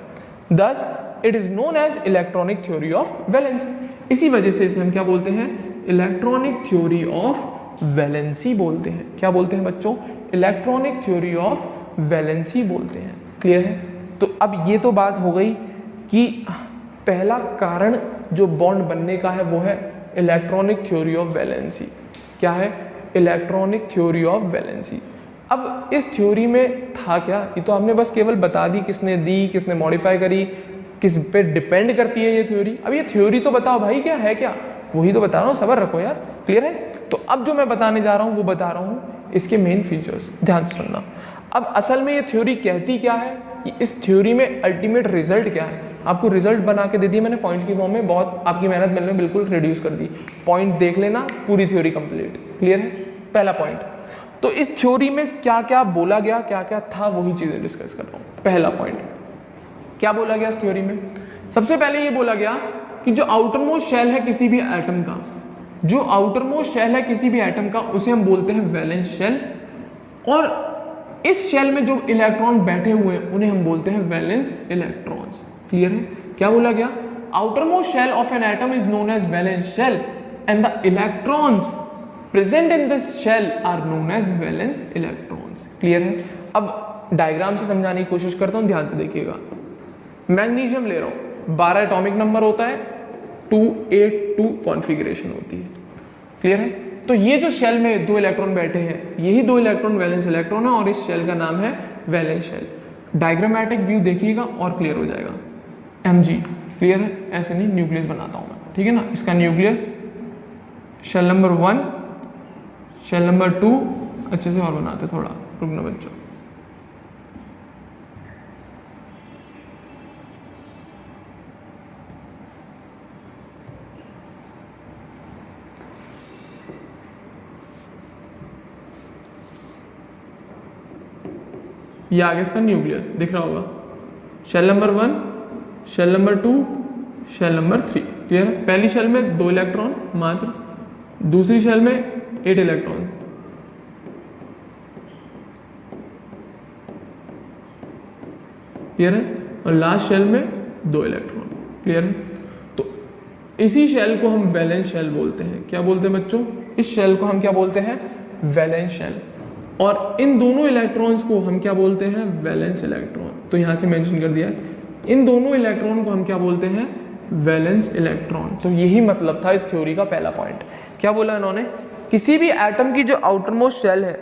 thus it is known as electronic theory of valency. इसी वजह से इसे हम क्या बोलते हैं, इलेक्ट्रॉनिक थ्योरी ऑफ वैलेंसी बोलते हैं। क्या बोलते हैं बच्चों, इलेक्ट्रॉनिक थ्योरी ऑफ वैलेंसी बोलते हैं। क्लियर है। तो अब ये तो बात हो गई कि पहला कारण जो बॉन्ड बनने का है वो है इलेक्ट्रॉनिक थ्योरी ऑफ वैलेंसी। क्या है, इलेक्ट्रॉनिक थ्योरी ऑफ वैलेंसी। अब इस थ्योरी में था क्या, ये तो आपने बस केवल बता दी, किसने दी, किसने मॉडिफाई करी, किस पे डिपेंड करती है ये थ्योरी। अब ये थ्योरी तो बताओ भाई, क्या है, क्या वही तो बता रहा हूँ, सब्र रखो यार। क्लियर है। तो अब जो मैं बताने जा रहा हूँ वो बता रहा हूँ इसके मेन फीचर्स, ध्यान से सुनना। अब असल में ये थ्योरी कहती क्या है, इस थ्योरी में अल्टीमेट रिजल्ट क्या है, आपको रिजल्ट बना के दे दिया मैंने पॉइंट्स की फॉर्म में, बहुत आपकी मेहनत मिलने में बिल्कुल रिड्यूस कर दी। पॉइंट देख लेना, पूरी थ्योरी कंप्लीट। क्लियर है। पहला पॉइंट, तो इस थ्योरी में क्या क्या बोला गया, क्या क्या था, वही चीजें डिस्कस कर रहा हूँ। पहला पॉइंट, क्या बोला गया इस थ्योरी में, सबसे पहले ये बोला गया कि जो आउटर मोस्ट शेल है किसी भी एटम का, जो आउटर मोस्ट शेल है किसी भी एटम का, उसे हम बोलते हैं वैलेंस शेल, और इस शेल में जो इलेक्ट्रॉन बैठे हुए हैं उन्हें हम बोलते हैं वैलेंस इलेक्ट्रॉन्स। क्लियर है। क्या बोला गया, outermost shell of an atom is known as valence shell and the electrons present in this shell are known as valence electrons. Clear है। अब डायग्राम से समझाने की कोशिश करता हूं, ध्यान से देखिएगा। मैग्नीशियम ले रहा हूं, 12 एटॉमिक नंबर होता है, 282 कॉन्फ़िगरेशन होती है। क्लियर है। तो ये जो शेल में 2 इलेक्ट्रॉन बैठे हैं, यही 2 इलेक्ट्रॉन वैलेंस इलेक्ट्रॉन है और इस शेल का नाम है वैलेंस शेल। डायग्रामेटिक व्यू देखिएगा और क्लियर हो जाएगा। Mg, क्लियर है। ऐसे नहीं, न्यूक्लियस बनाता हूं मैं, ठीक है ना। इसका nucleus shell number 1, shell number 2, अच्छे से और बनाते, थोड़ा रुकना बच्चों। ये आगे इसका न्यूक्लियस दिख रहा होगा, shell number 1, shell number 2, shell number 3। Clear है। पहली शेल में 2 इलेक्ट्रॉन मात्र, दूसरी शेल में 8 इलेक्ट्रॉन, क्लियर है, और लास्ट शेल में 2 इलेक्ट्रॉन। क्लियर है। तो इसी शेल को हम वैलेंस शेल बोलते हैं। क्या बोलते हैं बच्चों, इस शेल को हम क्या बोलते हैं, वैलेंस शेल, और इन दोनों इलेक्ट्रॉन्स को हम क्या बोलते हैं, वैलेंस इलेक्ट्रॉन। तो यहां से मेंशन कर दिया है, इन दोनों इलेक्ट्रॉन को हम क्या बोलते हैं, वैलेंस इलेक्ट्रॉन। तो यही मतलब था इस थ्योरी का पहला पॉइंट। क्या बोला इन्होंने, किसी भी एटम की जो आउटर मोस्ट शेल है,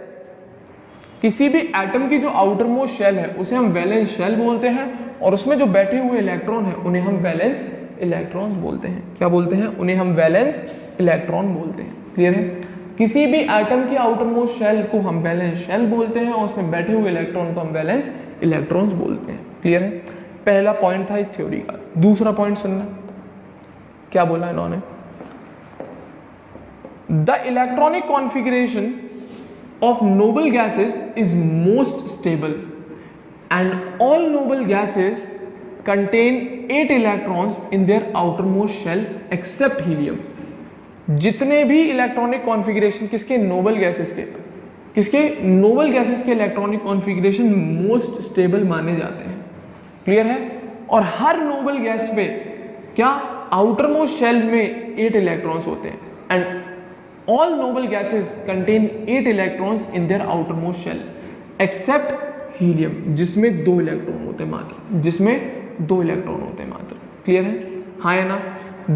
किसी भी एटम की जो आउटर मोस्ट शेल है उसे हम वैलेंस शेल बोलते हैं, और उसमें जो बैठे हुए इलेक्ट्रॉन है उन्हें हम वैलेंस इलेक्ट्रॉन्स बोलते हैं। क्या बोलते हैं, उन्हें हम वैलेंस इलेक्ट्रॉन बोलते हैं। क्लियर है। किसी भी एटम की आउटर मोस्ट शेल को हम वैलेंस शेल बोलते हैं और उसमें बैठे हुए इलेक्ट्रॉन को हम वैलेंस इलेक्ट्रॉन्स बोलते हैं। क्लियर है। पहला पॉइंट था इस थ्योरी का। दूसरा पॉइंट सुनना, क्या बोला इन्होंने, the electronic configuration of noble gases is most stable and all noble gases contain 8 electrons in their outermost shell except helium. जितने भी इलेक्ट्रॉनिक कॉन्फ़िगरेशन किसके, नोबल गैसेस के, किसके, नोबल गैसेस के इलेक्ट्रॉनिक कॉन्फ़िगरेशन मोस्ट स्टेबल माने जाते हैं। Clear है? और हर नोबल गैस पे क्या, आउटरमोस्ट शेल में 8 इलेक्ट्रॉन्स होते हैं and all noble gases contain 8 electrons in their outermost shell except helium जिसमें 2 इलेक्ट्रॉन होते हैं मात्र, जिसमें 2 इलेक्ट्रॉन होते हैं मात्र। क्लियर है? हाँ या ना?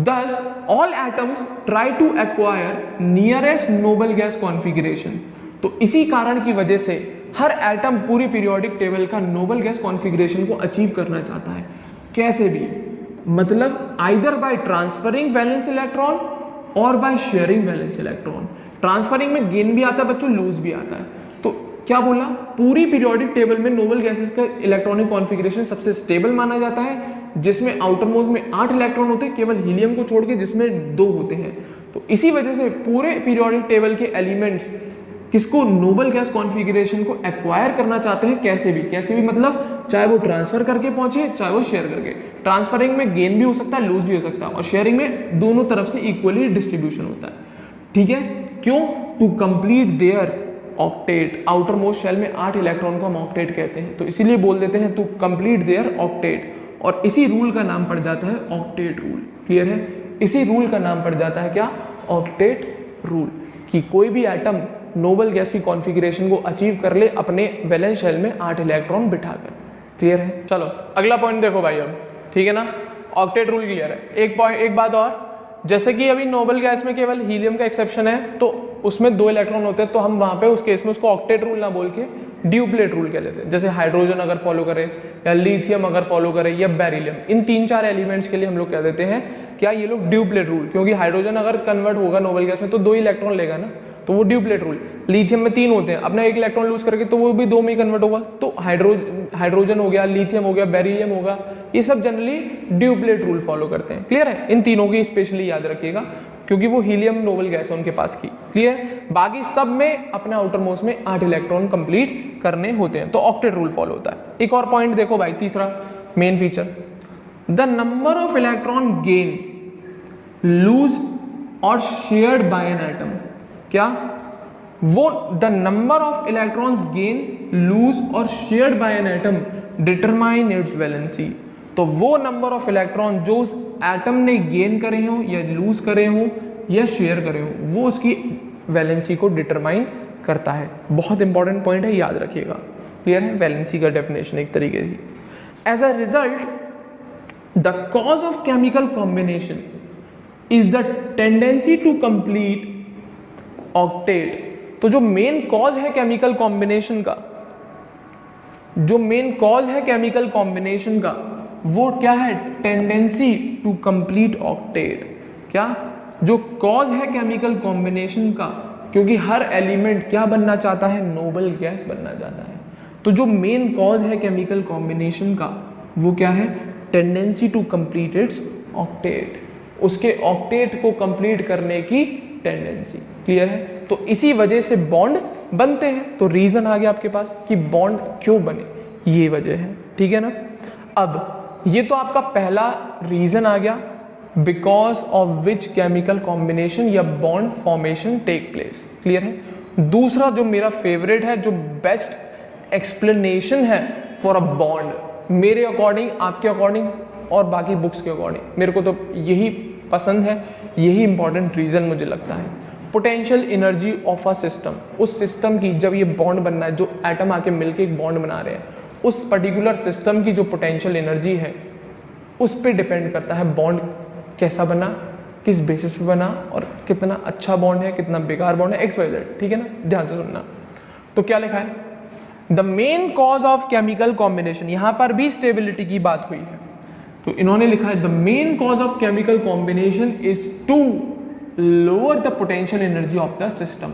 Thus all atoms try to acquire nearest noble gas configuration। तो इसी कारण की वजह से हर एटम पूरी पीरियोडिक टेबल का नोबल गैस कॉन्फ़िगरेशन को अचीव करना चाहता है। कैसे भी, मतलब either by transferring valence electron और by sharing valence electron. Transferring में गेन भी आता है बच्चों, लूज भी आता है। तो क्या बोला, पूरी पीरियोडिक टेबल में नोबल गैसेस का इलेक्ट्रॉनिक कॉन्फ़िगरेशन सबसे स्टेबल माना जाता है, जिसमें आउटरमोस्ट में 8 इलेक्ट्रॉन होते हैं केवल हीलियम को छोड़ के, जिसमें 2 होते हैं। तो इसी वजह से पूरे पीरियोडिक टेबल के एलिमेंट्स किसको, नोबल गैस कॉन्फ़िगरेशन को एक्वायर करना चाहते हैं। कैसे भी, कैसे भी मतलब चाहे वो ट्रांसफर करके पहुंचे, चाहे वो शेयर करके। ट्रांसफरिंग में गेन भी हो सकता है, लूज भी हो सकता है, और शेयरिंग में दोनों तरफ से इक्वली डिस्ट्रीब्यूशन होता है। ठीक है? क्यों? To complete their octet. Outermost shell में 8 इलेक्ट्रॉन को हम ऑक्टेट कहते हैं, तो इसीलिए बोल देते हैं टू कंप्लीट देयर ऑक्टेट, और इसी रूल का नाम पड़ जाता है ऑक्टेट रूल। क्लियर है? इसी रूल का नाम पड़ जाता है क्या, ऑक्टेट रूल, कि कोई भी एटम नोबल गैस की कॉन्फ़िगरेशन को अचीव कर ले अपने वैलेंस शेल में 8 इलेक्ट्रॉन बिठाकर। क्लियर है? चलो अगला पॉइंट देखो भाई अब, ठीक है ना? ऑक्टेट रूल क्लियर है। एक बात और, जैसे कि अभी नोबल गैस में केवल हीलियम का एक्सेप्शन है, तो उसमें 2 इलेक्ट्रॉन होते हैं, तो हम वहां पे उस केस में उसको ऑक्टेट रूल ना बोल के ड्यूप्लेट रूल कह लेते हैं। जैसे हाइड्रोजन अगर फॉलो करे, या लिथियम अगर फॉलो करे, या बेरिलियम, इन 3-4 एलिमेंट्स के लिए हम लोग कह देते हैं क्या, ये लोग ड्यूप्लेट रूल, क्योंकि हाइड्रोजन अगर कन्वर्ट होगा नोबल गैस में तो 2 इलेक्ट्रॉन लेगा ना, तो वो ड्यूप्लेट रूल। लिथियम में 3 होते हैं, अपना 1 इलेक्ट्रॉन लूज करके तो वो भी 2 में ही कन्वर्ट होगा, तो हाइड्रोजन हो गया, लिथियम हो गया, बेरिलियम होगा, ये सब जनरली ड्यूप्लेट रूल फॉलो करते हैं। क्लियर है? इन तीनों की स्पेशली याद रखिएगा, क्योंकि वो हीलियम नोबल गैस है उनके पास की। क्लियर? बाकी सब में अपने आउटर मोस्ट में 8 इलेक्ट्रॉन कंप्लीट करने होते हैं, तो ऑक्टेट रूल फॉलो होता है। एक और पॉइंट देखो भाई, तीसरा main feature, the number of electron gain, lose और शेयर्ड बाय एन एटम। क्या? वो the number of electrons gain, lose और shared by an atom determine its valency. तो वो नंबर ऑफ इलेक्ट्रॉन जो उस एटम ने गेन करे हों, या लूज करे हों, या शेयर करे हों, वो उसकी वैलेंसी को डिटरमाइन करता है। बहुत इंपॉर्टेंट पॉइंट है, याद रखिएगा। क्लियर है? वैलेंसी का डेफिनेशन एक तरीके की। As a result, the cause of chemical combination is the tendency to complete octet. तो जो मेन कॉज है केमिकल कॉम्बिनेशन का, जो मेन कॉज है केमिकल कॉम्बिनेशन का, वो क्या है, टेंडेंसी टू कंप्लीट ऑक्टेट। क्या? जो कॉज है केमिकल कॉम्बिनेशन का, क्योंकि हर एलिमेंट क्या बनना चाहता है, नोबल गैस बनना चाहता है। तो जो मेन कॉज है केमिकल कॉम्बिनेशन का, वो क्या है, tendency to complete its octet, उसके ऑक्टेट को कंप्लीट करने की टेंडेंसी। क्लियर है? तो इसी वजह से बॉन्ड बनते हैं। तो रीजन आ गया आपके पास कि बॉन्ड क्यों बने, ये वजह है। ठीक है ना? अब ये तो आपका पहला रीजन आ गया, because of which chemical combination या bond formation take place. Clear है? दूसरा जो मेरा फेवरेट है, जो बेस्ट एक्सप्लेनेशन है फॉर अ बॉन्ड, मेरे अकॉर्डिंग, आपके अकॉर्डिंग और बाकी बुक्स के अकॉर्डिंग, मेरे को तो यही पसंद है, यही इंपॉर्टेंट रीजन मुझे लगता है। Potential energy of a system, उस सिस्टम की, जब ये बॉन्ड बनना है, जो एटम आके मिलके एक बॉन्ड बना रहे हैं, उस पर्टिकुलर सिस्टम की जो पोटेंशियल एनर्जी है, उस पर डिपेंड करता है बॉन्ड कैसा बना, किस बेसिस पे बना, और कितना अच्छा बॉन्ड है, कितना बेकार बॉन्ड है, XYZ। ठीक है ना? ध्यान से सुनना। तो क्या लिखा है, the main cause of chemical combination, यहां पर भी स्टेबिलिटी की बात हुई है, तो इन्होंने लिखा है the main cause of chemical combination is to lower the potential energy of the system,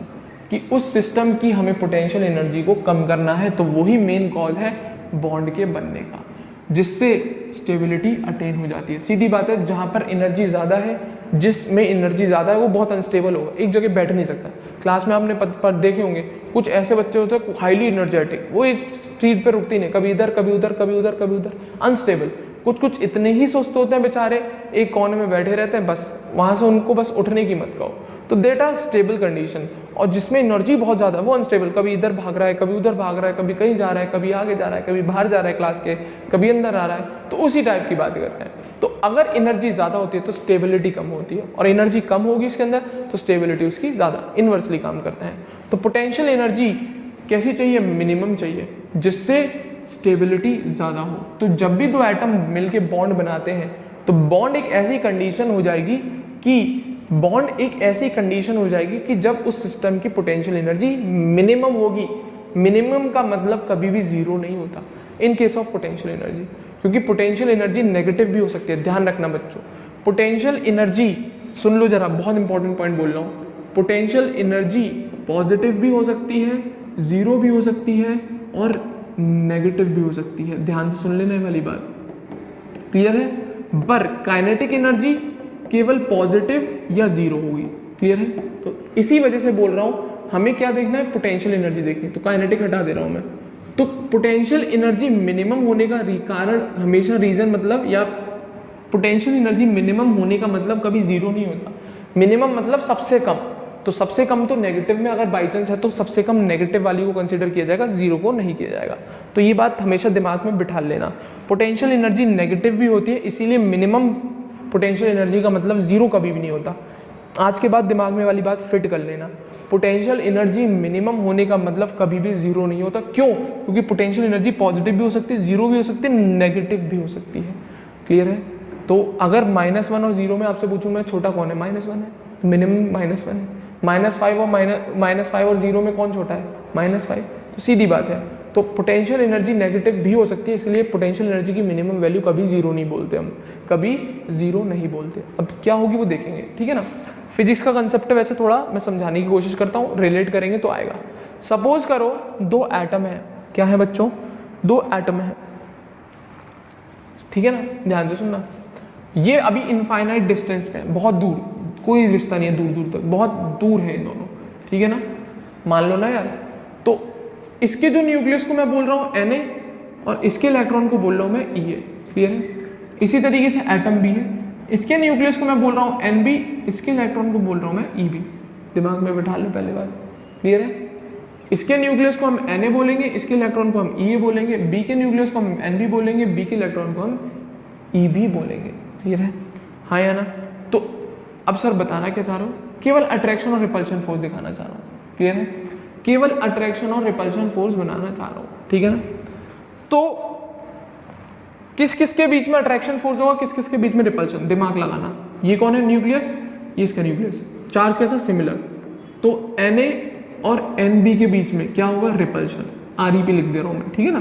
कि उस सिस्टम की हमें पोटेंशियल एनर्जी को कम करना है, तो वही मेन कॉज है बॉन्ड के बनने का, जिससे स्टेबिलिटी अटेन हो जाती है। सीधी बात है, जहां पर एनर्जी ज़्यादा है जिसमें एनर्जी ज़्यादा है वो बहुत अनस्टेबल होगा, एक जगह बैठ नहीं सकता। क्लास में आपने पर देखे होंगे कुछ ऐसे बच्चे होते हैं हाईली एनर्जेटिक, वो एक सीट पे रुकती नहीं, कभी इधर कभी उधर कभी उधर कभी उधर, अनस्टेबल। कुछ इतने ही सुस्त होते हैं बेचारे, एक कोने में बैठे रहते हैं, बस वहाँ से उनको बस उठने की मत कहो। तो दैट आर स्टेबल कंडीशन। और जिसमें एनर्जी बहुत ज़्यादा है वो अनस्टेबल, कभी इधर भाग रहा है कभी उधर भाग रहा है, कभी कहीं जा रहा है कभी आगे जा रहा है, कभी बाहर जा रहा है क्लास के, कभी अंदर आ रहा है, तो उसी टाइप की बात कर रहे हैं। तो अगर एनर्जी ज़्यादा होती है तो स्टेबिलिटी कम होती है, और एनर्जी कम होगी इसके अंदर तो स्टेबिलिटी उसकी ज़्यादा इन्वर्सली काम करते हैं। तो पोटेंशियल एनर्जी कैसी चाहिए? मिनिमम चाहिए, जिससे स्टेबिलिटी ज़्यादा हो। तो जब भी दो एटम मिलके बॉन्ड बनाते हैं तो बॉन्ड एक ऐसी कंडीशन हो जाएगी कि जब उस सिस्टम की पोटेंशियल एनर्जी मिनिमम होगी। मिनिमम का मतलब कभी भी जीरो नहीं होता in case of potential energy, क्योंकि पोटेंशियल एनर्जी नेगेटिव भी हो सकती है। ध्यान रखना बच्चों, पोटेंशियल एनर्जी, सुन लो जरा, बहुत इंपॉर्टेंट पॉइंट बोल रहा हूँ। पोटेंशियल एनर्जी पॉजिटिव भी हो सकती है, जीरो भी हो सकती है और नेगेटिव भी हो सकती है। ध्यान से सुन लेने वाली बात, क्लियर है? पर काइनेटिक एनर्जी केवल पॉजिटिव या जीरो होगी, क्लियर है? तो इसी वजह से बोल रहा हूँ हमें क्या देखना है, पोटेंशियल एनर्जी देखनी। तो काइनेटिक हटा दे रहा हूँ मैं। तो पोटेंशियल एनर्जी मिनिमम होने का कारण हमेशा रीजन मतलब, या पोटेंशियल एनर्जी मिनिमम होने का मतलब कभी जीरो नहीं होता। मिनिमम मतलब सबसे कम, तो सबसे कम तो नेगेटिव में अगर बाई चांस है तो सबसे कम नेगेटिव वाली को कंसीडर किया जाएगा, जीरो को नहीं किया जाएगा। तो ये बात हमेशा दिमाग में बिठा लेना। पोटेंशियल एनर्जी नेगेटिव भी होती है, इसीलिए मिनिमम पोटेंशियल एनर्जी का मतलब जीरो कभी भी नहीं होता। आज के बाद दिमाग में वाली बात फिट कर लेना। पोटेंशियल एनर्जी मिनिमम होने का मतलब कभी भी जीरो नहीं होता। क्यों? क्योंकि पोटेंशियल एनर्जी पॉजिटिव भी हो सकती है, जीरो भी हो सकती है, नेगेटिव भी हो सकती है, क्लियर है? तो अगर -1 और जीरो में आपसे पूछूं मैं छोटा कौन है, -1 है, तो मिनिमम -1 है। -5 और जीरो में कौन छोटा है, -5। तो सीधी बात है। तो पोटेंशियल एनर्जी नेगेटिव भी हो सकती है, इसलिए पोटेंशियल एनर्जी की मिनिमम वैल्यू कभी जीरो नहीं बोलते, हम कभी जीरो नहीं बोलते। अब क्या होगी वो देखेंगे, ठीक है ना? फिजिक्स का कंसेप्ट है, वैसे थोड़ा मैं समझाने की कोशिश करता हूँ, रिलेट करेंगे तो आएगा। सपोज करो दो एटम है, क्या है बच्चों? दो एटम है, ठीक है ना? ध्यान से सुनना। ये अभी इनफाइनाइट डिस्टेंस पे है, बहुत दूर, कोई रिश्ता नहीं है दूर दूर तक, बहुत दूर है ये दोनों, ठीक है ना? मान लो ना यार। तो इसके जो न्यूक्लियस को मैं बोल रहा हूँ Na और इसके इलेक्ट्रॉन को बोल रहा हूँ मैं Ea, क्लियर है? इसी तरीके से एटम भी है, इसके न्यूक्लियस को मैं बोल रहा हूँ Nb, इसके इलेक्ट्रॉन को बोल रहा हूँ मैं Eb। दिमाग में बैठा लो पहले बात, क्लियर है? इसके न्यूक्लियस को हम Na बोलेंगे, इसके इलेक्ट्रॉन को हम Ea बोलेंगे, बी के न्यूक्लियस को हम Nb बोलेंगे, बी के इलेक्ट्रॉन को हम Eb बोलेंगे, क्लियर है? हाँ या ना? तो अब सर बताना क्या चाह रहा हूँ, केवल अट्रैक्शन और रिपल्शन फोर्स दिखाना चाह रहा हूँ, क्लियर है? केवल अट्रैक्शन और रिपल्शन फोर्स बनाना चाह रहा हूँ, ठीक है ना? तो किस किस के बीच में अट्रैक्शन फोर्स होगा, किस किस के बीच में रिपल्शन, दिमाग लगाना। ये कौन है न्यूक्लियस, ये इसका न्यूक्लियस, चार्ज कैसा, सिमिलर। तो Na और Nb के बीच में क्या होगा, रिपल्शन। ReP लिख दे रहा हूँ मैं, ठीक है ना?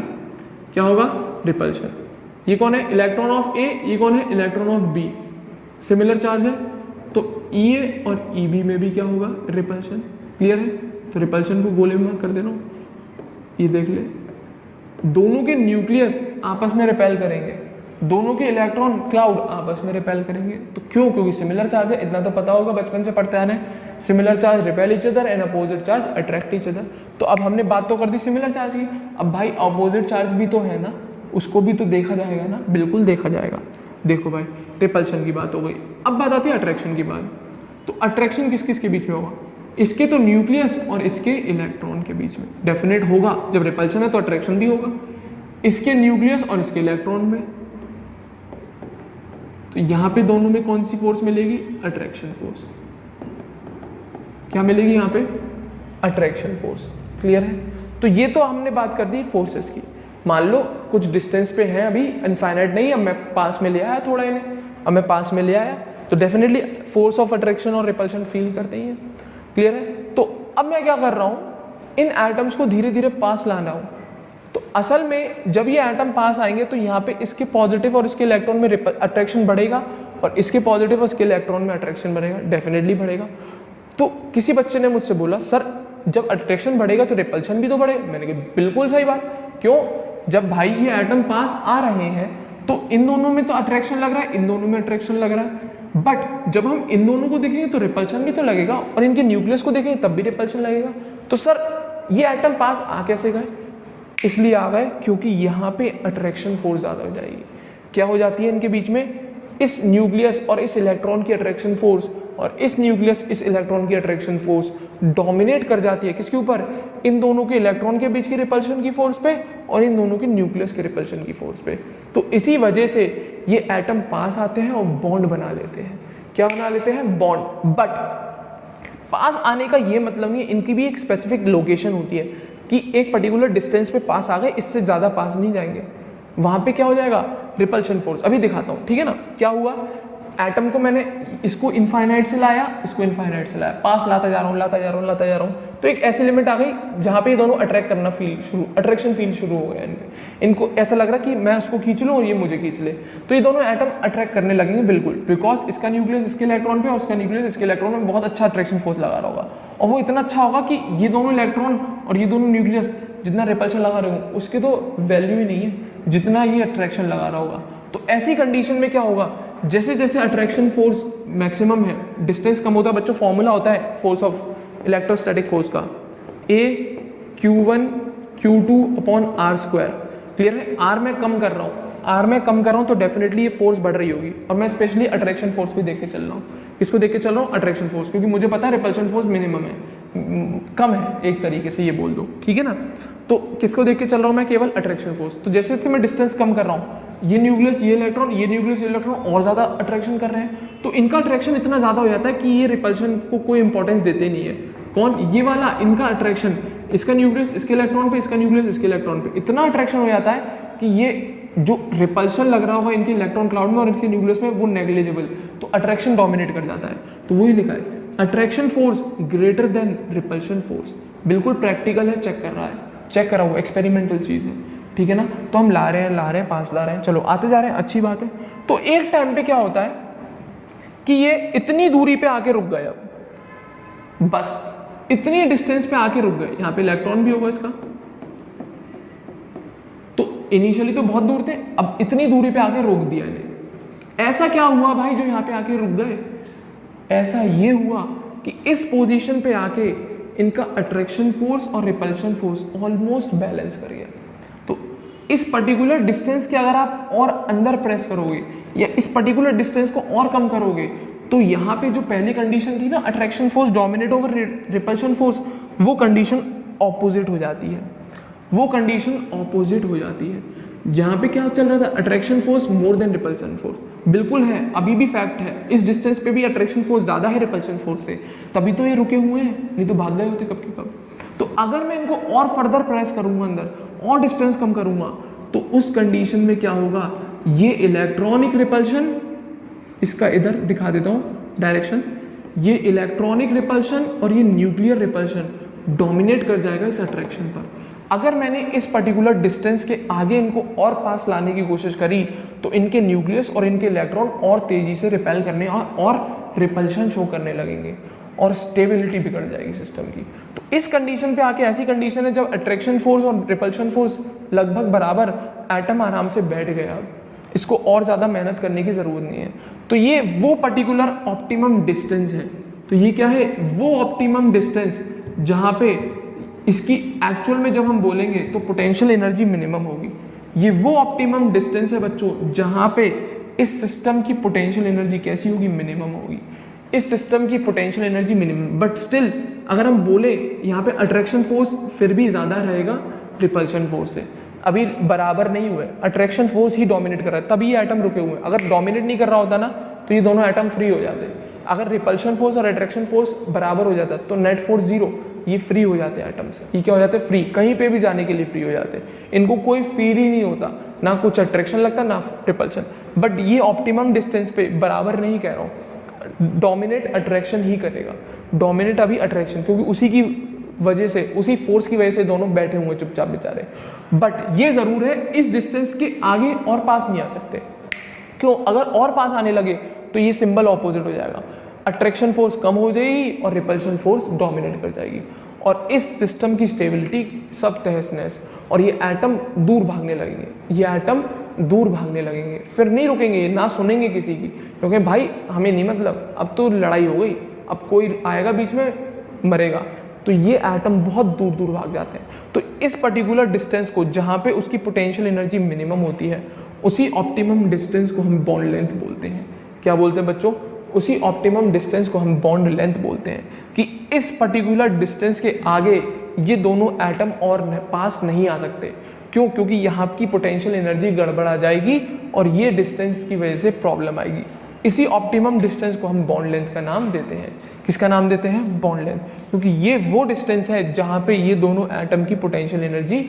क्या होगा, रिपल्शन। ये कौन है, इलेक्ट्रॉन ऑफ A, ये कौन है, electron of B, similar charge है, तो Ea और Eb में भी क्या होगा, रिपल्शन, क्लियर है? तो रिपल्शन को गोले में कर देना, ये देख ले, दोनों के न्यूक्लियस आपस में रिपेल करेंगे, दोनों के इलेक्ट्रॉन क्लाउड आपस में रिपेल करेंगे। तो क्यों? क्योंकि सिमिलर चार्ज है, इतना तो पता होगा, बचपन से पढ़ते आ रहे हैं, similar charge repel each other and opposite charge attract each other. तो अब हमने बात तो कर दी सिमिलर चार्ज की, अब भाई अपोजिट चार्ज भी तो है ना, उसको भी तो देखा जाएगा ना, बिल्कुल देखा जाएगा। देखो भाई, रिपल्शन की बात हो गई, अब बात आती है अट्रैक्शन की बात। तो अट्रैक्शन किस किस के बीच में होगा, इसके तो न्यूक्लियस और इसके इलेक्ट्रॉन के बीच में डेफिनेट होगा, जब रिपल्शन है तो अट्रैक्शन भी होगा, इसके न्यूक्लियस और इसके इलेक्ट्रॉन में। तो यहां पे दोनों में कौन सी फोर्स मिलेगी, अट्रैक्शन फोर्स। क्या मिलेगी यहाँ पे, अट्रैक्शन फोर्स, क्लियर है? तो ये तो हमने बात कर दी फोर्सेस की। मान लो कुछ डिस्टेंस पे है, अभी इनफाइनाइट नहीं, अब मैं पास में ले आया थोड़ा इन्हें, अब मैं पास में ले आया तो डेफिनेटली फोर्स ऑफ अट्रैक्शन और रिपल्शन फील करते ही हैं, क्लियर है? तो अब मैं क्या कर रहा हूँ, इन एटम्स को धीरे धीरे पास लाना हूँ। तो असल में जब ये एटम पास आएंगे तो यहाँ पे इसके पॉजिटिव और इसके इलेक्ट्रॉन में अट्रैक्शन बढ़ेगा, और इसके पॉजिटिव और इसके इलेक्ट्रॉन में अट्रैक्शन बढ़ेगा, डेफिनेटली बढ़ेगा। तो किसी बच्चे ने मुझसे बोला, सर जब अट्रैक्शन बढ़ेगा तो रिपल्शन भी तो बढ़े। मैंने कहा बिल्कुल सही बात। क्यों? जब भाई ये एटम पास आ रहे हैं तो इन दोनों में तो अट्रैक्शन लग रहा है, इन दोनों में अट्रैक्शन लग रहा है, बट जब हम इन दोनों को देखेंगे तो रिपल्शन भी तो लगेगा, और इनके न्यूक्लियस को देखेंगे तब भी रिपल्शन लगेगा। तो सर ये एटम पास आ कैसे गए? इसलिए आ गए क्योंकि यहाँ पे अट्रैक्शन फोर्स ज़्यादा हो जाएगी। क्या हो जाती है इनके बीच में? इस न्यूक्लियस और इस इलेक्ट्रॉन की अट्रैक्शन फोर्स और इस न्यूक्लियस इस इलेक्ट्रॉन की अट्रैक्शन फोर्स डोमिनेट कर जाती है। किसके ऊपर? इन दोनों के इलेक्ट्रॉन के बीच की रिपल्शन की फोर्स पे और इन दोनों के न्यूक्लियस के रिपल्शन की फोर्स पे। तो इसी वजह से ये एटम पास आते हैं और बॉन्ड बना लेते हैं। क्या बना लेते हैं? बॉन्ड। बट पास आने का ये मतलब नहीं, इनकी भी एक स्पेसिफिक लोकेशन होती है कि एक पर्टिकुलर डिस्टेंस पे पास आ गए, इससे ज़्यादा पास नहीं जाएंगे। वहाँ पे क्या हो जाएगा? Repulsion force. अभी दिखाता हूँ, ठीक है ना। क्या हुआ? एटम को मैंने इसको इनफाइनाइट से लाया, इसको इनफाइनाइट से लाया, पास लाता जा रहा हूँ, लाता जा रहा हूँ, लाता जा रहा हूँ, तो एक ऐसी लिमिट आ गई जहाँ पे ये दोनों अट्रैक्ट करना अट्रैक्शन फील शुरू हो गया इनको ऐसा लग रहा कि मैं उसको खींच लूँ और ये मुझे खींच ले। तो ये दोनों एटम अट्रैक्ट करने लगेंगे बिल्कुल, बिकॉज इसका न्यूक्लियस इसके इलेक्ट्रॉन पे और उसका न्यूक्लियस इसके इलेक्ट्रॉन में बहुत अच्छा अट्रैक्शन फोर्स लगा रहा होगा, और वो इतना अच्छा होगा कि ये दोनों इलेक्ट्रॉन और ये दोनों न्यूक्लियस जितना रिपल्शन लगा रहे हो उसके तो वैल्यू ही नहीं है जितना ये अट्रैक्शन लगा रहा होगा। तो ऐसी कंडीशन में क्या होगा? जैसे जैसे अट्रैक्शन फोर्स मैक्सिमम है, डिस्टेंस कम होता है। बच्चों फॉर्मूला होता है फोर्स ऑफ इलेक्ट्रोस्टैटिक फोर्स का, A Q1 upon R square. Clear है? R में कम कर रहा हूँ तो डेफिनेटली ये फोर्स बढ़ रही होगी, और मैं स्पेशली अट्रैक्शन फोर्स को देख के चल रहा हूँ। किसको देख के चल रहा हूँ? अट्रैक्शन फोर्स, क्योंकि मुझे पता है रिपल्शन फोर्स मिनिमम है, कम है एक तरीके से ये बोल दो, ठीक है ना। तो किसको देख के चल रहा हूँ मैं? केवल अट्रैक्शन फोर्स। तो जैसे जैसे मैं डिस्टेंस कम कर रहा हूँ, ये न्यूक्लियस ये इलेक्ट्रॉन ये न्यूक्लियस ये इलेक्ट्रॉन और ज़्यादा अट्रैक्शन कर रहे हैं, तो इनका अट्रैक्शन इतना ज़्यादा हो जाता है कि ये रिपल्शन को कोई इंपॉर्टेंस देते नहीं है। कौन? ये वाला, इनका अट्रैक्शन, इसका न्यूक्लियस इसके इलेक्ट्रॉन पे, इसका न्यूक्लियस इसके इलेक्ट्रॉन पे इतना अट्रैक्शन हो जाता है कि ये जो रिपल्शन लग रहा होगा इनके इलेक्ट्रॉन क्लाउड में और इनके न्यूक्लियस में वो नेग्लिजिबल, तो अट्रैक्शन डोमिनेट कर जाता है। तो वही लिखा है, attraction force greater than repulsion force. बिल्कुल प्रैक्टिकल है, चेक कर रहा है, चेक करा हुआ एक्सपेरिमेंटल चीज़ है, ठीक है ना। तो हम ला रहे हैं पास ला रहे हैं, चलो आते जा रहे हैं, अच्छी बात है। तो एक टाइम पे क्या होता है कि ये इतनी दूरी पे आके रुक गए, अब बस इतनी डिस्टेंस पे आके रुक गए। यहाँ पे इलेक्ट्रॉन भी होगा इसका, तो इनिशियली तो बहुत दूर थे, अब इतनी दूरी पे आके रोक दिया इन्हें। ऐसा क्या हुआ भाई जो यहाँ पे आके रुक गए? ऐसा ये हुआ कि इस पोजीशन पे आके इनका अट्रैक्शन फोर्स और रिपल्शन फोर्स ऑलमोस्ट बैलेंस कर गया। तो इस पर्टिकुलर डिस्टेंस के अगर आप और अंदर प्रेस करोगे या इस पर्टिकुलर डिस्टेंस को और कम करोगे, तो यहाँ पे जो पहली कंडीशन थी ना, attraction force dominate over repulsion force, वो कंडीशन ऑपोजिट हो जाती है। वो कंडीशन ऑपोजिट हो जाती है। जहाँ पे क्या चल रहा था? Attraction force more than repulsion force. बिल्कुल है, अभी भी फैक्ट है, इस डिस्टेंस पे भी अट्रैक्शन फोर्स ज़्यादा है रिपल्शन फोर्स से, तभी तो ये रुके हुए हैं, नहीं तो भाग गए होते कब के कब। तो अगर मैं इनको और फर्दर प्रेस करूँगा अंदर और डिस्टेंस कम करूँगा, तो उस कंडीशन में क्या होगा? ये इलेक्ट्रॉनिक रिपल्शन, इसका इधर दिखा देता हूँ डायरेक्शन, ये इलेक्ट्रॉनिक रिपल्शन और ये न्यूक्लियर रिपल्शन डोमिनेट कर जाएगा इस अट्रैक्शन पर। अगर मैंने इस पर्टिकुलर डिस्टेंस के आगे इनको और पास लाने की कोशिश करी, तो इनके न्यूक्लियस और इनके इलेक्ट्रॉन और तेजी से रिपेल करने और रिपल्शन शो करने लगेंगे और स्टेबिलिटी बिगड़ जाएगी सिस्टम की। तो इस कंडीशन पे आके, ऐसी कंडीशन है जब अट्रैक्शन फोर्स और रिपल्शन फोर्स लगभग बराबर, एटम आराम से बैठ गया, इसको और ज़्यादा मेहनत करने की ज़रूरत नहीं है। तो ये वो पर्टिकुलर ऑप्टिमम डिस्टेंस है। तो ये क्या है? वो ऑप्टिमम डिस्टेंस जहाँ पे इसकी एक्चुअल में जब हम बोलेंगे तो पोटेंशियल एनर्जी मिनिमम होगी। ये वो ऑप्टिमम डिस्टेंस है बच्चों जहाँ पे इस सिस्टम की पोटेंशियल एनर्जी कैसी होगी? मिनिमम होगी। इस सिस्टम की potential energy minimum, but still अगर हम बोले यहाँ पे अट्रैक्शन फोर्स फिर भी ज़्यादा रहेगा रिपल्शन फोर्स से, अभी बराबर नहीं हुए, अट्रैक्शन फोर्स ही डोमिनेट कर रहा है, तभी ये एटम रुके हुए हैं। अगर डोमिनेट नहीं कर रहा होता ना, तो ये दोनों एटम फ्री हो जाते। अगर रिपल्शन फोर्स और अट्रैक्शन फोर्स बराबर हो जाता तो नेट फोर्स जीरो, ये फ्री हो जाते हैं एटम से। ये क्या हो जाते हैं? फ्री, कहीं पे भी जाने के लिए फ्री हो जाते हैं। इनको कोई फील ही नहीं होता, ना कुछ अट्रैक्शन लगता ना रिपल्शन। बट ये ऑप्टिमम डिस्टेंस पे बराबर नहीं कह रहा हूँ, डोमिनेट अट्रैक्शन ही करेगा, डोमिनेट अभी अट्रैक्शन, क्योंकि उसी की वजह से, उसी फोर्स की वजह से दोनों बैठे हुए चुपचाप बेचारे। बट ये जरूर है, इस डिस्टेंस के आगे और पास नहीं आ सकते। क्यों? अगर और पास आने लगे तो ये सिंबल ऑपोजिट हो जाएगा, अट्रैक्शन फोर्स कम हो जाएगी और रिपल्शन फोर्स डोमिनेट कर जाएगी, और इस सिस्टम की स्टेबिलिटी सब तहस नहस, और ये एटम दूर भागने लगेंगे, ये एटम दूर भागने लगेंगे, फिर नहीं रुकेंगे, ना सुनेंगे किसी की, क्योंकि भाई हमें नहीं मतलब, अब तो लड़ाई हो गई, अब कोई आएगा बीच में मरेगा। तो ये एटम बहुत दूर दूर भाग जाते हैं। तो इस पर्टिकुलर डिस्टेंस को जहाँ पे उसकी पोटेंशियल एनर्जी मिनिमम होती है, उसी ऑप्टिमम डिस्टेंस को हम बॉन्ड लेंथ बोलते हैं। क्या बोलते हैं बच्चों? उसी ऑप्टिमम डिस्टेंस को हम बॉन्ड लेंथ बोलते हैं कि इस पर्टिकुलर डिस्टेंस के आगे ये दोनों एटम और पास नहीं आ सकते। क्यों? क्योंकि यहाँ की पोटेंशियल एनर्जी गड़बड़ा जाएगी और ये डिस्टेंस की वजह से प्रॉब्लम आएगी। इसी ऑप्टिमम डिस्टेंस को हम बॉन्ड लेंथ का नाम देते हैं। किसका नाम देते हैं? Bond length. क्योंकि ये वो डिस्टेंस है जहाँ पे ये दोनों एटम की पोटेंशियल एनर्जी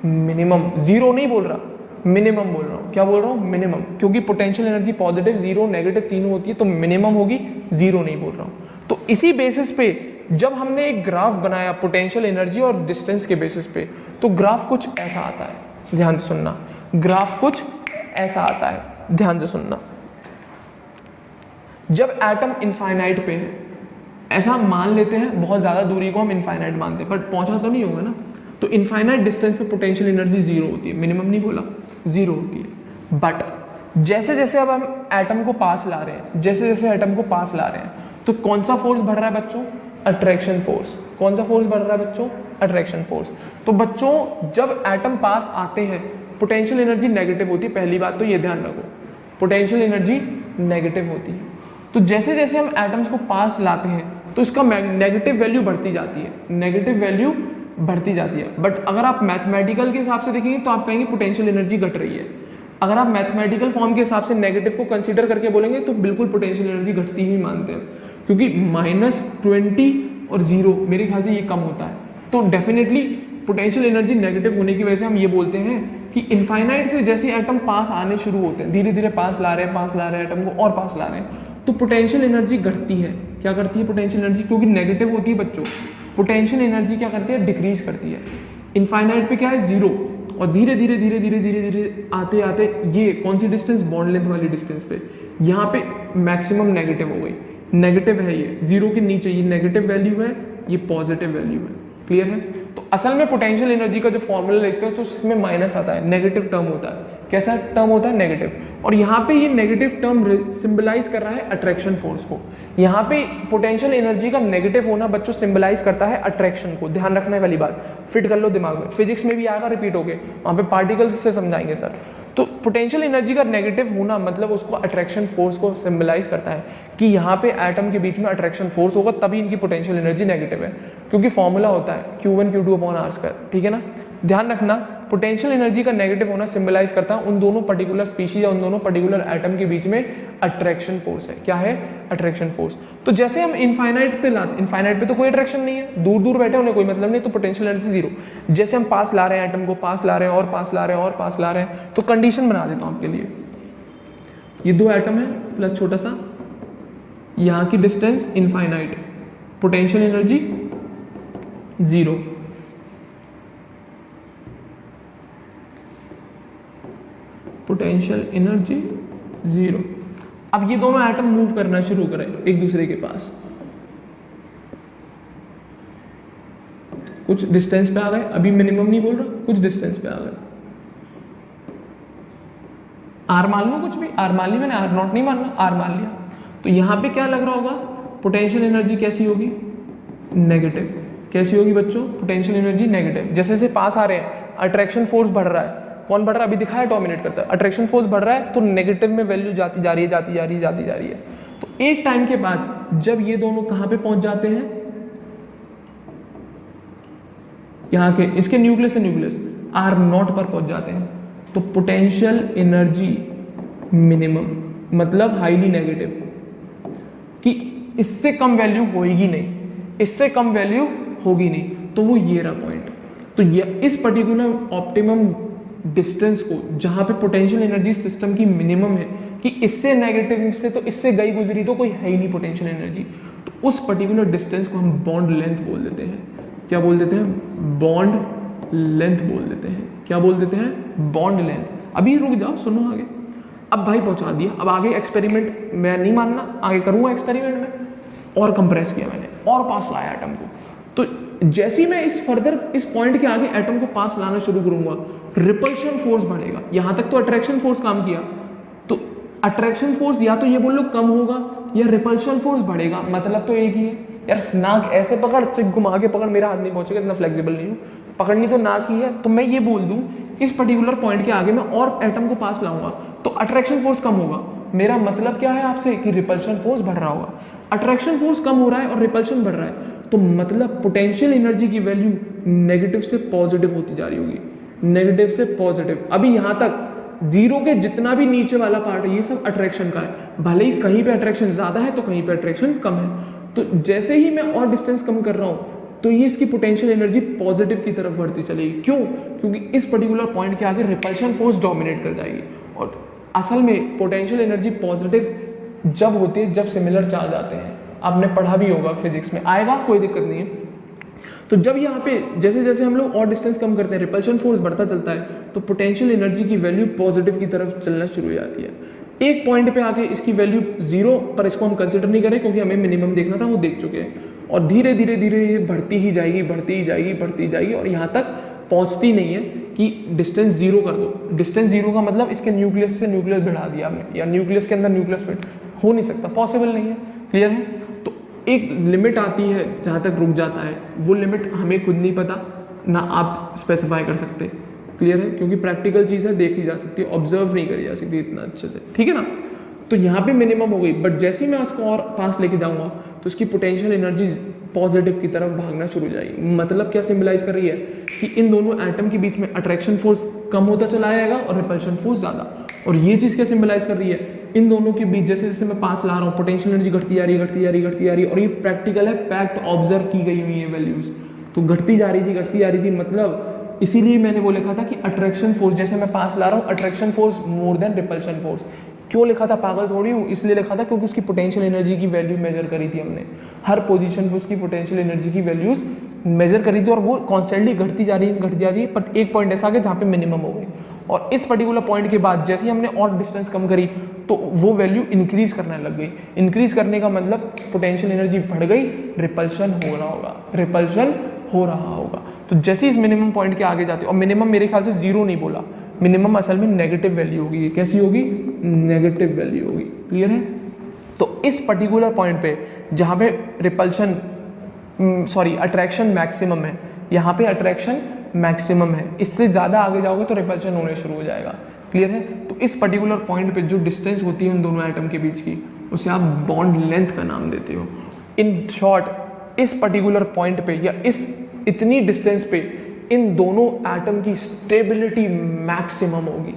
मिनिमम, जीरो नहीं बोल रहा, मिनिमम बोल रहा हूँ। क्या बोल रहा हूँ? मिनिमम। क्योंकि potential energy positive, zero, negative तीनों होती है, तो मिनिमम होगी, जीरो नहीं बोल रहा हूँ। तो इसी बेसिस पे जब हमने एक ग्राफ बनाया पोटेंशियल एनर्जी और डिस्टेंस के बेसिस पे, तो ग्राफ कुछ ऐसा आता है, ध्यान से सुनना। ग्राफ कुछ ऐसा आता है, ध्यान से सुनना। जब एटम इनफाइनाइट पे है, ऐसा मान लेते हैं, बहुत ज़्यादा दूरी को हम इनफाइनाइट मानते हैं, बट पहुंचा तो नहीं होगा ना। तो इनफाइनाइट डिस्टेंस पे पोटेंशियल एनर्जी जीरो होती है, मिनिमम नहीं बोला, जीरो होती है। बट जैसे जैसे अब हम एटम को पास ला रहे हैं, जैसे जैसे एटम को पास ला रहे हैं, तो कौन सा फोर्स बढ़ रहा है बच्चों? Attraction force. कौन सा फोर्स बढ़ रहा है बच्चों? Attraction force. तो बच्चों जब एटम पास आते हैं, पोटेंशियल एनर्जी नेगेटिव होती है। पहली बात तो ये ध्यान रखो, पोटेंशियल एनर्जी नेगेटिव होती है। तो जैसे जैसे हम एटम्स को पास लाते हैं, तो इसका नेगेटिव वैल्यू बढ़ती जाती है, नेगेटिव वैल्यू बढ़ती जाती है। बट अगर आप मैथमेटिकल के हिसाब से देखेंगे तो आप कहेंगे पोटेंशियल एनर्जी घट रही है। अगर आप मैथमेटिकल फॉर्म के हिसाब से नेगेटिव को कंसीडर करके बोलेंगे तो बिल्कुल पोटेंशियल एनर्जी घटती ही मानते हैं, क्योंकि -20 और 0 मेरे ख्याल से ये कम होता है। तो डेफिनेटली पोटेंशियल एनर्जी नेगेटिव होने की वजह से हम ये बोलते हैं कि इनफाइनाइट से जैसे एटम पास आने शुरू होते हैं, धीरे धीरे पास ला रहे हैं एटम को और पास ला रहे हैं, तो पोटेंशियल एनर्जी घटती है। क्या करती है पोटेंशियल एनर्जी? क्योंकि नेगेटिव होती है बच्चों, पोटेंशियल एनर्जी क्या करती है? डिक्रीज करती है। इनफाइनाइट पे क्या है? 0। और धीरे धीरे धीरे धीरे धीरे धीरे आते आते ये कौन सी डिस्टेंस? बॉन्ड लेंथ वाली डिस्टेंस पे, यहाँ पे मैक्सिमम नेगेटिव हो गई। नेगेटिव है ये, 0 के नीचे ये नेगेटिव वैल्यू है, ये पॉजिटिव वैल्यू है। क्लियर है? तो असल में पोटेंशियल एनर्जी का जो फॉर्मूला लिखते हो तो उसमें माइनस आता है, नेगेटिव टर्म होता है। कैसा टर्म होता है? नेगेटिव। और यहाँ पे ये नेगेटिव टर्म सिंबलाइज कर रहा है अट्रैक्शन फोर्स को। यहाँ पे पोटेंशियल एनर्जी का नेगेटिव होना बच्चों सिंबलाइज करता है अट्रैक्शन को। ध्यान रखने वाली बात, फिट कर लो दिमाग में, फिजिक्स में भी आएगा, रिपीट हो गए, वहाँ पे पार्टिकल से समझाएंगे सर। तो पोटेंशियल एनर्जी का नेगेटिव होना मतलब उसको अट्रैक्शन फोर्स को सिंबलाइज करता है कि यहाँ पे एटम के बीच में अट्रैक्शन फोर्स होगा, तभी इनकी पोटेंशियल एनर्जी नेगेटिव है। क्योंकि फॉर्मूला होता है Q1 Q2/r², ठीक है ना। ध्यान रखना, पोटेंशियल एनर्जी का नेगेटिव होना सिंबलाइज करता है उन दोनों पर्टिकुलर स्पीशीज या उन दोनों पर्टिकुलर एटम के बीच में अट्रैक्शन फोर्स है। क्या है? Attraction force. तो जैसे हम इनफाइनाइट पे लाते, इनफाइनाइट पे तो कोई अट्रैक्शन नहीं है, दूर दूर बैठे उन्हें कोई मतलब नहीं, तो पोटेंशियल एनर्जी 0। जैसे हम पास ला रहे हैं एटम को, पास ला रहे हैं और पास ला रहे हैं और पास ला रहे हैं, तो कंडीशन बना देता हूँ आपके लिए। ये 2 एटम है प्लस छोटा सा, यहाँ की distance infinite, potential energy 0। Potential energy 0। अब ये दोनों एटम मूव करना शुरू करें एक दूसरे के पास, कुछ डिस्टेंस पे आ गए, अभी मिनिमम नहीं बोल रहा, कुछ डिस्टेंस पे आ गए। आर मान लो, कुछ भी आर मान ली मैंने, आर नॉट नहीं मानना, आर मान लिया। तो यहां पे क्या लग रहा होगा? पोटेंशियल एनर्जी कैसी होगी? नेगेटिव। कैसी होगी बच्चों? Potential energy negative. जैसे जैसे पास आ रहे हैं, अट्रैक्शन फोर्स बढ़ रहा है। कौन बढ़ रहा है? अभी दिखाया, डोमिनेट करता है। अट्रैक्शन फोर्स बढ़ रहा है तो नेगेटिव में वैल्यू जाती जा रही है, जाती जा रही है, जाती जा रही है। तो एक टाइम के बाद जब ये दोनों कहां पे पहुंच जाते हैं? यहाँ के इसके न्यूक्लियस से न्यूक्लियस R0 पर पहुंच जाते हैं, तो पोटेंशियल एनर्जी मिनिमम, मतलब हाईली नेगेटिव, कि इससे कम वैल्यू होगी नहीं, इससे कम वैल्यू होगी नहीं। तो वो ये रहा पॉइंट। तो ये इस पर्टिकुलर ऑप्टिमम डिस्टेंस को, जहां पे पोटेंशियल एनर्जी सिस्टम की मिनिमम है, कि इससे नेगेटिव से तो इससे गई गुजरी तो कोई है ही नहीं पोटेंशियल एनर्जी, तो उस पर्टिकुलर डिस्टेंस को हम बॉन्ड लेंथ बोल देते हैं। क्या बोल देते हैं? बॉन्ड लेंथ बोल देते हैं। क्या बोल देते हैं? Bond length. अभी रुक जाओ, सुनो आगे। अब भाई पहुंचा दिया, अब आगे एक्सपेरिमेंट मैं नहीं मानना, आगे करूंगा एक्सपेरिमेंट में, और कंप्रेस किया मैंने और पास लाया एटम को। तो जैसे ही मैं इस पॉइंट के आगे एटम को पास लाना शुरू करूंगा, रिपल्शन फोर्स बढ़ेगा। यहां तक तो अट्रैक्शन फोर्स काम किया, तो अट्रैक्शन फोर्स या तो ये बोल लो कम होगा या रिपल्शन फोर्स बढ़ेगा, मतलब तो एक ही है। यार नाक ऐसे पकड़, घुमा के पकड़, मेरा हाथ नहीं पहुंचेगा, इतना फ्लेक्सिबल नहीं हूँ, पकड़नी तो नाक ही है। तो मैं ये बोल दूं इस पर्टिकुलर पॉइंट के आगे मैं और एटम को पास लाऊंगा तो अट्रैक्शन फोर्स कम होगा। मेरा मतलब क्या है आपसे कि रिपल्शन फोर्स बढ़ रहा होगा। अट्रैक्शन फोर्स कम हो रहा है और रिपल्शन बढ़ रहा है, तो मतलब पोटेंशियल एनर्जी की वैल्यू नेगेटिव से पॉजिटिव होती जा रही होगी, नेगेटिव से पॉजिटिव। अभी यहां तक जीरो के जितना भी नीचे वाला पार्ट है ये सब अट्रैक्शन का है, भले ही कहीं पे अट्रैक्शन ज्यादा है तो कहीं पे अट्रैक्शन कम है। तो जैसे ही मैं और डिस्टेंस कम कर रहा हूं तो ये इसकी पोटेंशियल एनर्जी पॉजिटिव की तरफ बढ़ती चलेगी। क्यों? क्योंकि इस पर्टिकुलर पॉइंट के आगे रिपल्शन फोर्स डोमिनेट कर जाएगी। और असल में पोटेंशियल एनर्जी पॉजिटिव जब होती है जब सिमिलर चार्ज आते हैं, आपने पढ़ा भी होगा फिजिक्स में, आएगा कोई दिक्कत नहीं है। तो जब यहाँ पे जैसे जैसे हम लोग और डिस्टेंस कम करते हैं, रिपल्शन फोर्स बढ़ता चलता है, तो पोटेंशियल एनर्जी की वैल्यू पॉजिटिव की तरफ चलना शुरू हो जाती है। एक पॉइंट पे आके इसकी वैल्यू 0, पर इसको हम कंसिडर नहीं करें क्योंकि हमें मिनिमम देखना था, वो देख चुके हैं। और धीरे धीरे धीरे ये बढ़ती ही जाएगी, बढ़ती ही जाएगी, बढ़ती जाएगी और यहाँ तक पहुँचती नहीं है कि डिस्टेंस 0 कर दो। डिस्टेंस 0 का मतलब इसके न्यूक्लियस से न्यूक्लियस बढ़ा दिया आपने, या न्यूक्लियस के अंदर न्यूक्लियस फिट हो नहीं सकता, पॉसिबल नहीं है। क्लियर है? तो एक लिमिट आती है जहाँ तक रुक जाता है, वो लिमिट हमें खुद नहीं पता, ना आप स्पेसिफाई कर सकते। क्लियर है? क्योंकि प्रैक्टिकल चीज़ है, देखी जा सकती है, ऑब्जर्व नहीं करी जा सकती इतना अच्छे से, ठीक है ना। तो यहाँ पे मिनिमम हो गई, बट जैसे ही मैं उसको और पास लेके जाऊँगा तो उसकी पोटेंशियल एनर्जी पॉजिटिव की तरफ भागना शुरू हो जाएगी। मतलब क्या सिंबलाइज कर रही है कि इन दोनों एटम के बीच में अट्रैक्शन फोर्स कम होता चला जाएगा और रिपल्शन फोर्स ज़्यादा। और ये चीज़ क्या सिंबलाइज कर रही है, इन दोनों के बीच जैसे जैसे मैं पास ला रहा हूँ पोटेंशियल एनर्जी घटती जा रही है, घटती जा रही है, घटती जा रही है। और ये प्रैक्टिकल है, फैक्ट ऑब्जर्व की गई हुई है वैल्यूज, तो घटती जा रही थी, घटती जा रही थी। मतलब इसीलिए मैंने वो लिखा था कि अट्रैक्शन फोर्स, जैसे मैं पास ला रहा हूँ, attraction force more than repulsion force. क्यों लिखा था, पागल थोड़ी हूँ, इसलिए लिखा था क्योंकि उसकी पोटेंशियल एनर्जी की वैल्यू मेजर करी थी हमने, हर पोजीशन पे उसकी पोटेंशियल एनर्जी की वैल्यूज मेजर करी थी और वो कॉन्स्टेंटली घटती जा रही है, बट एक पॉइंट ऐसा आ गया जहाँ पे मिनिमम हो गई। और इस पर्टिकुलर पॉइंट के बाद जैसे ही हमने और डिस्टेंस कम करी तो वो वैल्यू इंक्रीज करने लग गई। इंक्रीज करने का मतलब पोटेंशियल एनर्जी बढ़ गई, रिपल्शन हो रहा होगा, रिपल्शन हो रहा होगा। तो जैसे इस मिनिमम पॉइंट के आगे जाते, और मिनिमम मेरे ख्याल से 0 नहीं बोला, मिनिमम असल में नेगेटिव वैल्यू होगी। ये कैसी होगी? नेगेटिव वैल्यू होगी। क्लियर है? तो इस पर्टिकुलर पॉइंट पे जहाँ पे रिपल्शन अट्रैक्शन मैक्सिमम है, यहाँ पे अट्रैक्शन मैक्सिमम है, इससे ज़्यादा आगे जाओगे तो रिपल्शन होने शुरू हो जाएगा। क्लियर है? तो इस पर्टिकुलर पॉइंट पे जो डिस्टेंस होती है उन दोनों एटम के बीच की, उसे आप बॉन्ड लेंथ का नाम देते हो। इन शॉर्ट इस पर्टिकुलर पॉइंट पे या इस इतनी डिस्टेंस पे इन दोनों एटम की स्टेबिलिटी मैक्सिमम होगी।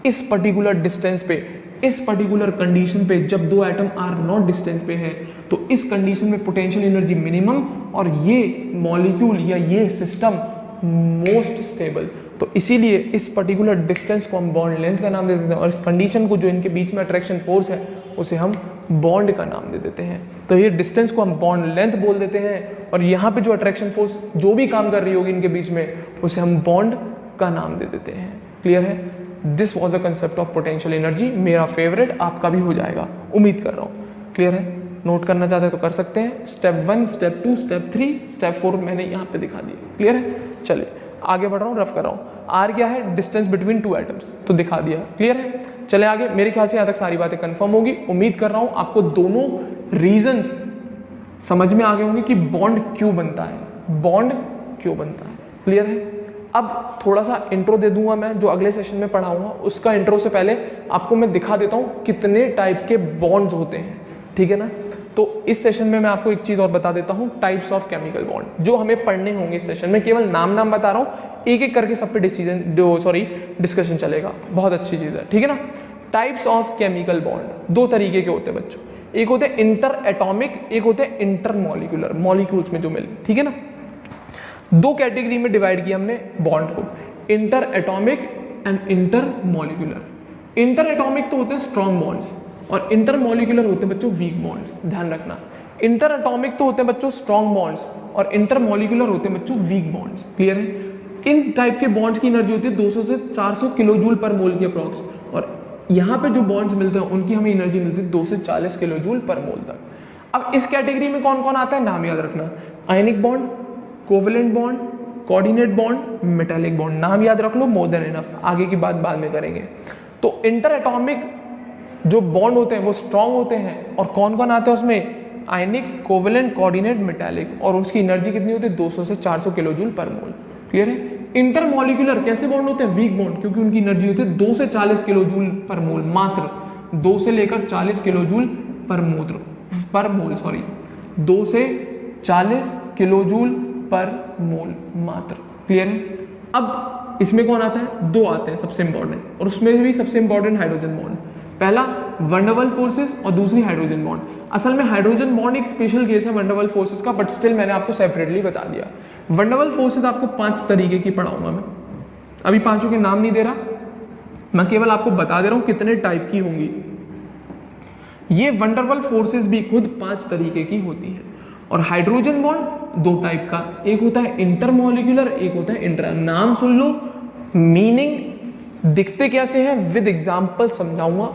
इस पर्टिकुलर डिस्टेंस पे, इस पर्टिकुलर कंडीशन पे, जब दो एटम आर नॉट डिस्टेंस पे है, तो इस कंडीशन में पोटेंशियल एनर्जी मिनिमम और ये मॉलिक्यूल या ये सिस्टम मोस्ट स्टेबल। तो इसीलिए इस पर्टिकुलर डिस्टेंस को हम बॉन्ड लेंथ का नाम दे देते हैं और इस कंडीशन को जो इनके बीच में अट्रैक्शन फोर्स है उसे हम बॉन्ड का नाम दे देते हैं। तो ये डिस्टेंस को हम बॉन्ड लेंथ बोल देते हैं और यहाँ पे जो अट्रैक्शन फोर्स जो भी काम कर रही होगी इनके बीच में उसे हम बॉन्ड का नाम दे देते हैं। क्लियर है? This was the concept of potential energy. मेरा फेवरेट, आपका भी हो जाएगा, उम्मीद कर रहा हूँ। क्लियर है? नोट करना चाहते हैं तो कर सकते हैं। स्टेप 1, स्टेप 2, स्टेप 3, स्टेप 4 मैंने यहाँ पे दिखा दिया। क्लियर है? चलिए आगे बढ़ रहा हूँ, रफ कर रहा हूँ। आर क्या है? डिस्टेंस बिटवीन टू एटम्स, तो दिखा दिया। क्लियर है? चले आगे। मेरे ख्याल से यहाँ तक सारी बातें कंफर्म होगी। उम्मीद कर रहा हूँ आपको दोनों रीजंस समझ में आ गए होंगे कि बॉन्ड क्यों बनता है, बॉन्ड क्यों बनता है। क्लियर है? अब थोड़ा सा इंट्रो दे दूंगा मैं, जो अगले सेशन में पढ़ाऊंगा उसका इंट्रो से पहले आपको मैं दिखा देता हूँ कितने टाइप के बॉन्ड्स होते हैं। ठीक है ना? तो इस सेशन में मैं आपको एक चीज और बता देता हूँ, टाइप्स ऑफ केमिकल बॉन्ड जो हमें पढ़ने होंगे इस सेशन में। केवल नाम बता रहा हूँ, एक एक करके सब पे डिस्कशन चलेगा। बहुत अच्छी चीज है। ठीक है ना? टाइप्स ऑफ केमिकल बॉन्ड दो तरीके के होते हैं बच्चों, एक होते हैं इंटर एटॉमिक, एक होते हैं इंटर मॉलिक्यूलर, मॉलिक्यूल्स में जो मिले। ठीक है ना? दो कैटेगरी में डिवाइड किया हमने बॉन्ड को, inter atomic and inter molecular. Inter atomic तो होते हैं स्ट्रॉन्ग बॉन्ड्स और इंटर मॉलिक्यूलर होते हैं बच्चों वीक बॉन्ड्स। ध्यान रखना, इंटर एटॉमिक तो होते हैं बच्चों स्ट्रॉन्ग बॉन्ड्स और इंटर मॉलिक्यूलर होते हैं बच्चों वीक बॉन्ड्स। क्लियर है? इन टाइप के बॉन्ड्स की एनर्जी होती है 200 से 400 किलो जूल पर मोल की अप्रॉक्स, और यहाँ पे जो बॉन्ड्स मिलते हैं उनकी हमें एनर्जी मिलती है 2 से 40 किलो जूल पर मोल तक। अब इस कैटेगरी में कौन कौन आता है, नाम याद रखना, आयनिक bond, covalent bond, coordinate bond, metallic bond. नाम याद रख लो, मोर देन इनफ, आगे की बात बाद में करेंगे। तो इंटर एटॉमिक जो बॉन्ड होते हैं वो स्ट्रांग होते हैं, और कौन कौन आते हैं उसमें, आयनिक, कोवेलेंट, कोऑर्डिनेट, मेटालिक, और उसकी एनर्जी कितनी होती है 200 से 400 किलो जूल पर मोल। क्लियर है। इंटरमॉलिक्यूलर कैसे बॉन्ड होते हैं, वीक बॉन्ड, क्योंकि उनकी एनर्जी होती है 2 से 40 किलो जूल पर मोल, मात्र 2 से लेकर 40 किलो जूल पर मोल, सॉरी 2 से 40 किलो जूल पर मोल मात्र। क्लियर है। अब इसमें कौन आता है, 2 आते हैं सबसे इंपॉर्टेंट, और उसमें भी सबसे इंपॉर्टेंट हाइड्रोजन बॉन्ड। पहला वंडरवल फोर्सेस और दूसरी हाइड्रोजन बॉन्ड। असल में हाइड्रोजन बॉन्ड एक स्पेशल केस है वंडरवल फोर्सेस का, बट स्टिल मैंने आपको सेपरेटली बता दिया। वंडरवल फोर्सेस आपको 5 तरीके की पढ़ाऊंगा मैं, अभी 5 के नाम नहीं दे रहा, मैं केवल आपको बता दे रहा हूं कितने टाइप की होंगी। ये वंडरवल फोर्सेस भी खुद 5 तरीके की होती है। और हाइड्रोजन बॉन्ड 2 टाइप का, एक होता है इंटरमॉलिक्यूलर, एक होता है इंट्रा। नाम सुन लो, मीनिंग दिखते कैसे हैं विद एग्जाम्पल समझाऊंगा,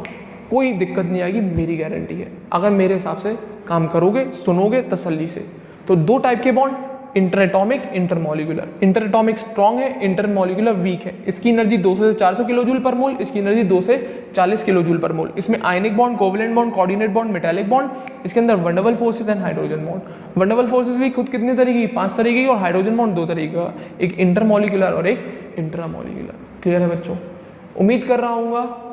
कोई दिक्कत नहीं आएगी, मेरी गारंटी है, अगर मेरे हिसाब से काम करोगे, सुनोगे तसल्ली से। तो 2 टाइप के बॉन्ड, इंटरएटॉमिक, इंटरमॉलिक्यूलर। इंटरएटॉमिक स्ट्रॉन्ग है, इंटरमॉलिक्यूलर वीक है। इसकी एनर्जी 200 से 400 किलो जूल पर मोल, इसकी एनर्जी 2 से 40 किलो जूल पर मोल। इसमें ionic bond, covalent bond, coordinate bond, metallic bond, इसके अंदर van der Waals forces and hydrogen bond. Van der Waals forces भी खुद कितने तरीके की, 5 तरीके की, और हाइड्रोजन बॉन्ड 2 तरीके का, एक इंटरमॉलिक्यूलर और एक इंट्रामॉलिक्यूलर। क्लियर है बच्चों। उम्मीद कर रहा हूँ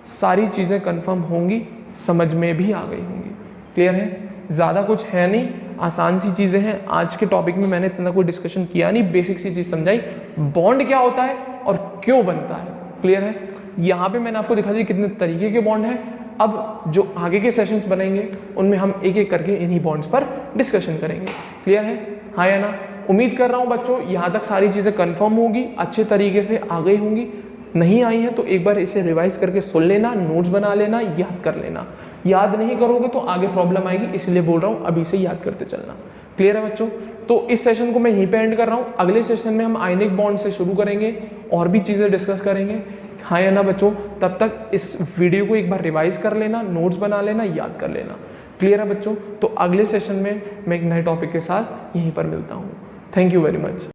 सारी चीज़ें कंफर्म होंगी, समझ में भी आ गई होंगी। क्लियर है। ज़्यादा कुछ है नहीं, आसान सी चीज़ें हैं। आज के टॉपिक में मैंने इतना कोई डिस्कशन किया नहीं, बेसिक सी चीज़ समझाई, बॉन्ड क्या होता है और क्यों बनता है। क्लियर है। यहाँ पे मैंने आपको दिखा दी कितने तरीके के बॉन्ड हैं। अब जो आगे के सेशंस बनेंगे उनमें हम एक एक करके इन्हीं बॉन्ड्स पर डिस्कशन करेंगे। क्लियर है, हाँ या ना। उम्मीद कर रहा हूँ बच्चों यहाँ तक सारी चीज़ें कंफर्म होगी, अच्छे तरीके से आ गई होंगी। नहीं आई है तो एक बार इसे रिवाइज करके सुन लेना, नोट्स बना लेना, याद कर लेना। याद नहीं करोगे तो आगे प्रॉब्लम आएगी, इसलिए बोल रहा हूँ अभी से याद करते चलना। क्लियर है बच्चों। तो इस सेशन को मैं यहीं पे एंड कर रहा हूँ। अगले सेशन में हम आयनिक बॉन्ड से शुरू करेंगे, और भी चीज़ें डिस्कस करेंगे। हाँ या ना बच्चों। तब तक इस वीडियो को एक बार रिवाइज कर लेना, नोट्स बना लेना, याद कर लेना। क्लियर है बच्चों। तो अगले सेशन में मैं एक नए टॉपिक के साथ यहीं पर मिलता हूँ। Thank you very much.